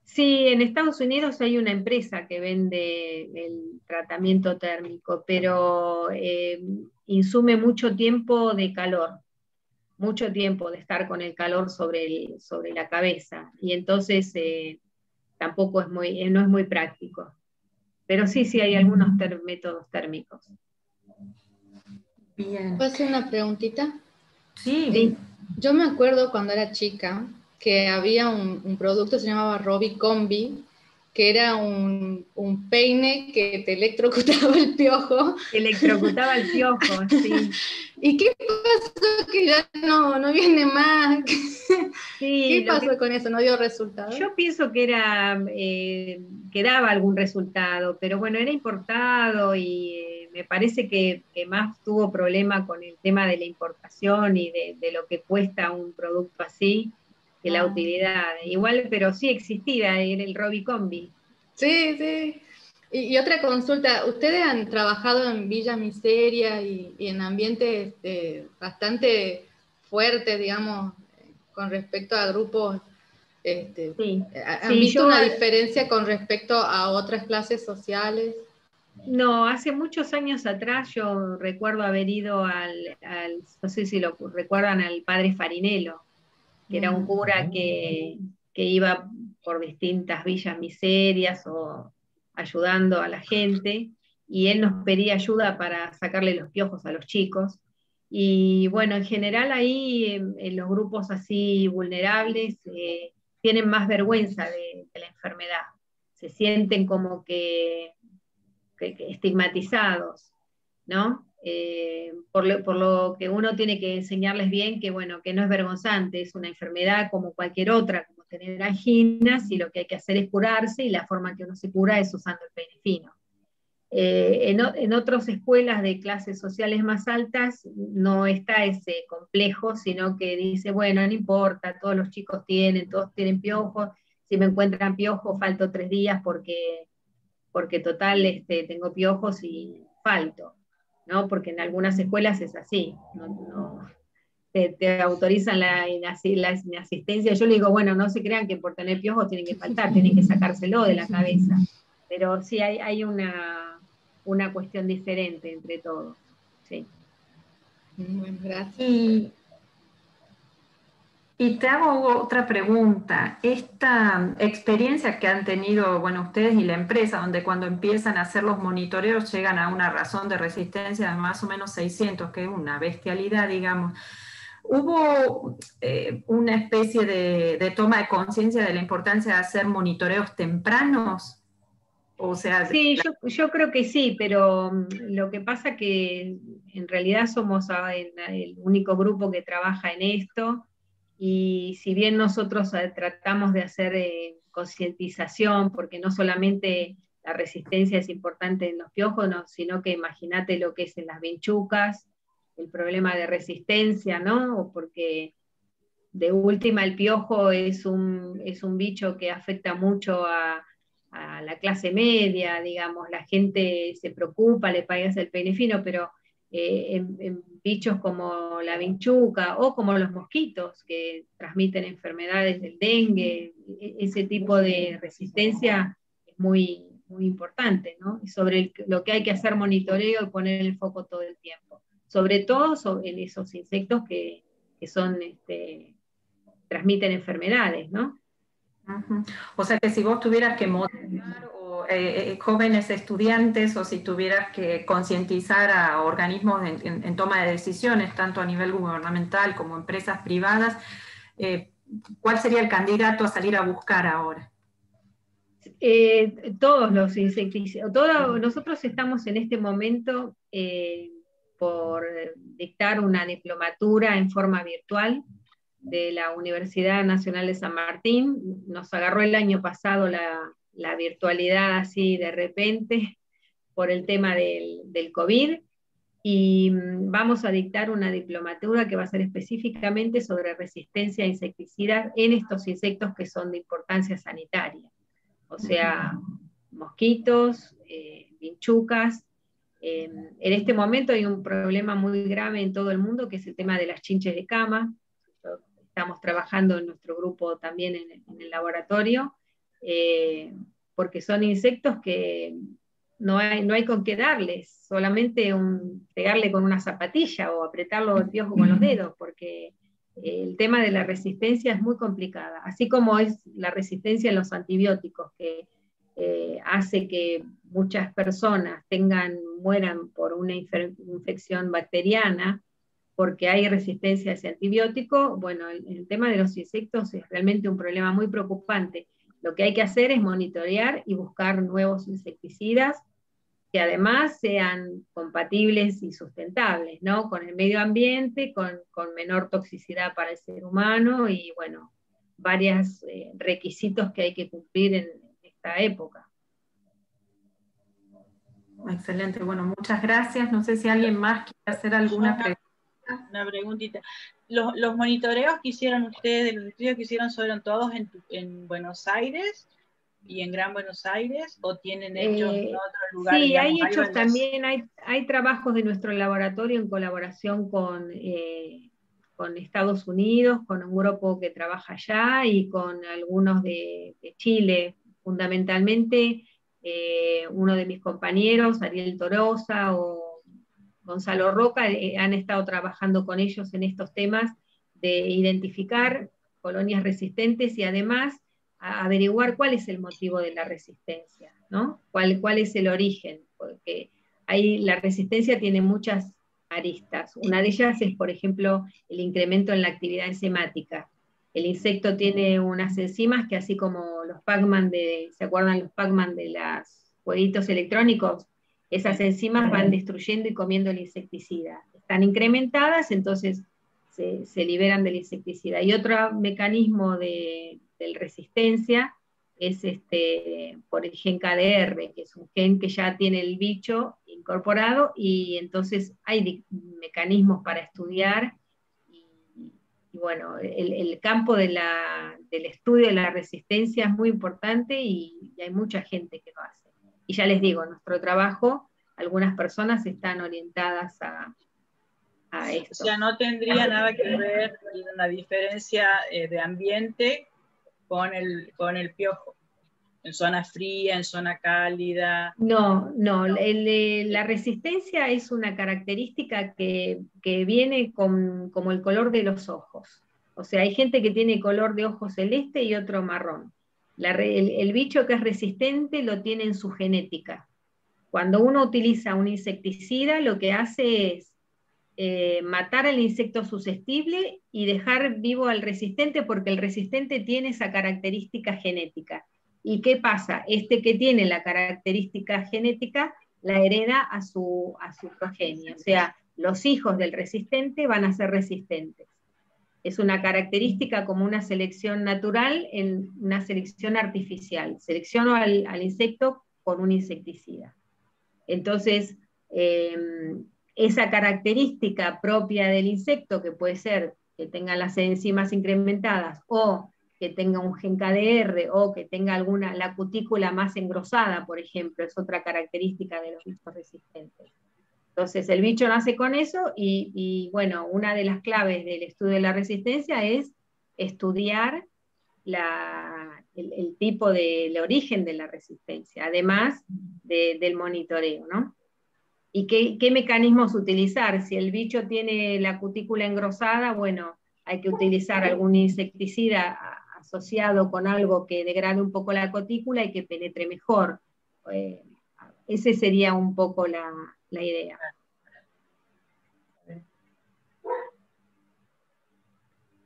Sí, en Estados Unidos hay una empresa que vende el tratamiento térmico, pero insume mucho tiempo de calor, mucho tiempo de estar con el calor sobre la cabeza, y entonces tampoco no es muy práctico. Pero sí hay algunos métodos térmicos. Bien. ¿Puedo hacer una preguntita? Sí. Yo me acuerdo cuando era chica que había un producto que se llamaba Robicombi, que era un peine que te electrocutaba el piojo. Electrocutaba el piojo, sí. ¿Y qué pasó? Que ya no viene más. Sí, ¿qué pasó con eso? ¿No dio resultado? Yo pienso que que daba algún resultado, pero bueno, era importado y me parece que más tuvo problema con el tema de la importación y de lo que cuesta un producto así, que la utilidad. Igual, pero sí existía, era el Robicombi. Sí, sí. Y otra consulta, ¿ustedes han trabajado en Villa Miseria y en ambientes bastante fuertes, digamos, con respecto a grupos? Sí. ¿Han visto una diferencia con respecto a otras clases sociales? No, hace muchos años atrás yo recuerdo haber ido no sé si lo recuerdan, al padre Farinello, que era un cura que iba por distintas villas miserias o ayudando a la gente, y él nos pedía ayuda para sacarle los piojos a los chicos. Y bueno, en general ahí en los grupos así vulnerables tienen más vergüenza de la enfermedad enfermedad. Se sienten como que estigmatizados, ¿no? Por lo que uno tiene que enseñarles bien que, bueno, que no es vergonzante, es una enfermedad como cualquier otra, como tener anginas, y lo que hay que hacer es curarse, y la forma que uno se cura es usando el peine fino. En otras escuelas de clases sociales más altas no está ese complejo, sino que dice, bueno, no importa, todos los chicos todos tienen piojos, si me encuentran piojos falto 3 días porque total tengo piojos y falto, ¿no? Porque en algunas escuelas es así, te autorizan la inasistencia. Yo le digo, bueno, no se crean que por tener piojos tienen que faltar, tienen que sacárselo de la cabeza, pero sí hay una cuestión diferente entre todos. Sí. Bueno, gracias. Y te hago otra pregunta. Esta experiencia que han tenido, bueno, ustedes y la empresa, donde cuando empiezan a hacer los monitoreos llegan a una razón de resistencia de más o menos 600, que es una bestialidad, digamos. ¿Hubo una especie de toma de conciencia de la importancia de hacer monitoreos tempranos? O sea, sí, yo creo que sí, pero lo que pasa que en realidad somos el único grupo que trabaja en esto, y si bien nosotros tratamos de hacer concientización, porque no solamente la resistencia es importante en los piojos, sino que imagínate lo que es en las vinchucas, el problema de resistencia, ¿no? Porque de última el piojo es un bicho que afecta mucho a la clase media, digamos, la gente se preocupa, le pagas el peine fino, pero en bichos como la vinchuca o como los mosquitos que transmiten enfermedades del dengue, ese tipo de resistencia es muy, muy importante, ¿no? Y sobre lo que hay que hacer monitoreo y poner el foco todo el tiempo, sobre todo en esos insectos que son, transmiten enfermedades, ¿no? Uh-huh. O sea que si vos tuvieras que motivar jóvenes estudiantes, o si tuvieras que concientizar a organismos en toma de decisiones, tanto a nivel gubernamental como empresas privadas, ¿cuál sería el candidato a salir a buscar ahora? Todos los insecticidas, nosotros estamos en este momento por dictar una diplomatura en forma virtual de la Universidad Nacional de San Martín. Nos agarró el año pasado la virtualidad así de repente por el tema del COVID, y vamos a dictar una diplomatura que va a ser específicamente sobre resistencia a insecticidas en estos insectos que son de importancia sanitaria, o sea, mosquitos, vinchucas. En este momento hay un problema muy grave en todo el mundo, que es el tema de las chinches de cama. Estamos trabajando en nuestro grupo también en el laboratorio, porque son insectos que no hay con qué darles, solamente pegarle con una zapatilla o apretarlo el piojo con los dedos, porque el tema de la resistencia es muy complicada, así como es la resistencia a los antibióticos, que hace que muchas personas mueran por una infección bacteriana, porque hay resistencia a ese antibiótico. Bueno, el tema de los insectos es realmente un problema muy preocupante. Lo que hay que hacer es monitorear y buscar nuevos insecticidas que además sean compatibles y sustentables, ¿no? Con el medio ambiente, con menor toxicidad para el ser humano, y bueno, varios requisitos que hay que cumplir en esta época. Excelente, bueno, muchas gracias. No sé si alguien más quiere hacer alguna pregunta. Una preguntita. ¿Los monitoreos que hicieron ustedes, los estudios que hicieron, son todos en Buenos Aires y en Gran Buenos Aires, o tienen hechos en otros lugares? Sí, digamos, hay hechos también, hay trabajos de nuestro laboratorio en colaboración con Estados Unidos, con un grupo que trabaja allá, y con algunos de Chile, fundamentalmente uno de mis compañeros, Ariel Torosa o Gonzalo Roca, han estado trabajando con ellos en estos temas de identificar colonias resistentes y además a averiguar cuál es el motivo de la resistencia, ¿no? ¿Cuál es el origen? Porque la resistencia tiene muchas aristas. Una de ellas es, por ejemplo, el incremento en la actividad enzimática. El insecto tiene unas enzimas que, así como los Pac-Man ¿se acuerdan los Pac-Man de los jueguitos electrónicos? Esas enzimas van destruyendo y comiendo el insecticida. Están incrementadas, entonces se liberan del insecticida. Y otro mecanismo de resistencia es por el gen KDR, que es un gen que ya tiene el bicho incorporado, y entonces hay mecanismos para estudiar. Y bueno, el campo del estudio de la resistencia es muy importante y hay mucha gente que lo hace. Y ya les digo, nuestro trabajo, algunas personas están orientadas a esto. O sea, no tendría nada que ver la diferencia de ambiente con el piojo. En zona fría, en zona cálida. No, la resistencia es una característica que viene como el color de los ojos. O sea, hay gente que tiene color de ojo celeste y otro marrón. El bicho que es resistente lo tiene en su genética. Cuando uno utiliza un insecticida, lo que hace es matar al insecto susceptible y dejar vivo al resistente, porque el resistente tiene esa característica genética. ¿Y qué pasa? Que tiene la característica genética la hereda a su progenie. O sea, los hijos del resistente van a ser resistentes. Es una característica como una selección natural en una selección artificial. Selecciono al insecto con un insecticida. Entonces, esa característica propia del insecto, que puede ser que tenga las enzimas incrementadas, o que tenga un gen KDR, o que tenga la cutícula más engrosada, por ejemplo, es otra característica de los bichos resistentes. Entonces el bicho nace con eso, y bueno, una de las claves del estudio de la resistencia es estudiar el tipo el origen de la resistencia, además del monitoreo, ¿no? ¿Y qué mecanismos utilizar? Si el bicho tiene la cutícula engrosada, bueno, hay que utilizar algún insecticida asociado con algo que degrade un poco la cutícula y que penetre mejor. Ese sería un poco la idea.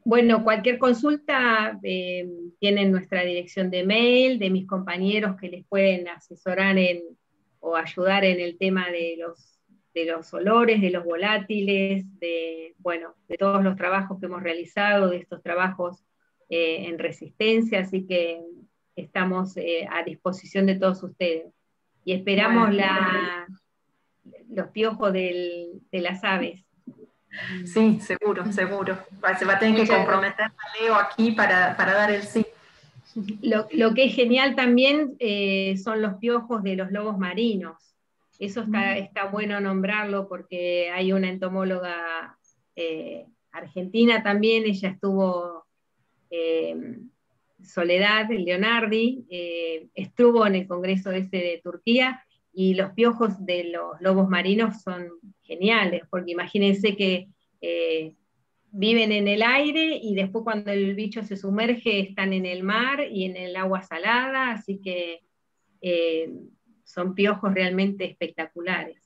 Bueno, cualquier consulta, tienen nuestra dirección de mail, de mis compañeros que les pueden asesorar o ayudar en el tema de los olores, de los volátiles, de todos los trabajos que hemos realizado, de estos trabajos en resistencia, así que estamos a disposición de todos ustedes. Y esperamos los piojos de las aves. Sí, seguro, seguro. Se va a tener que comprometer a Leo aquí para dar el sí. Lo que es genial también son los piojos de los lobos marinos. Eso está bueno nombrarlo, porque hay una entomóloga argentina también, ella estuvo, Soledad Leonardi, estuvo en el congreso ese de Turquía, y los piojos de los lobos marinos son geniales, porque imagínense que viven en el aire y después cuando el bicho se sumerge están en el mar y en el agua salada, así que son piojos realmente espectaculares.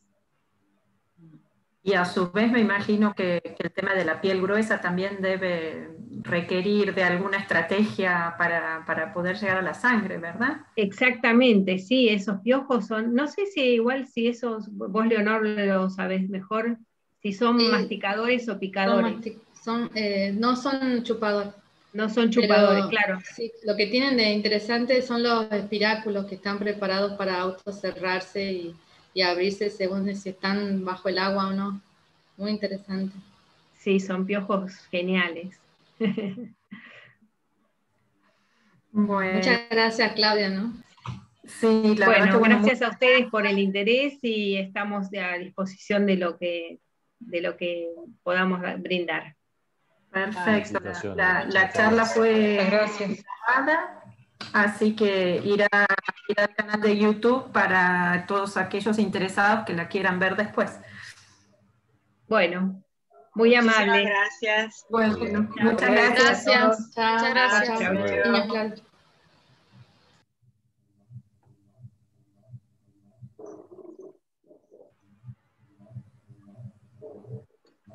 Y a su vez me imagino que el tema de la piel gruesa también debe requerir de alguna estrategia para poder llegar a la sangre, ¿verdad? Exactamente, sí, esos piojos son, no sé si igual si esos, vos Leonor lo sabés mejor, si son masticadores o picadores. No son chupadores. No son chupadores, pero, claro. Sí, lo que tienen de interesante son los espiráculos que están preparados para autocerrarse y abrirse según si están bajo el agua o no. Muy interesante. Sí, son piojos geniales. Bueno. Muchas gracias, Claudia, ¿no? Sí, gracias a ustedes por el interés, y estamos a disposición de lo que podamos brindar. Perfecto. La charla fue grabada, así que irá al canal de YouTube para todos aquellos interesados que la quieran ver después. Bueno, muy amable. Muchas gracias. Bueno, muchas gracias. Chao. Muchas gracias. Chao.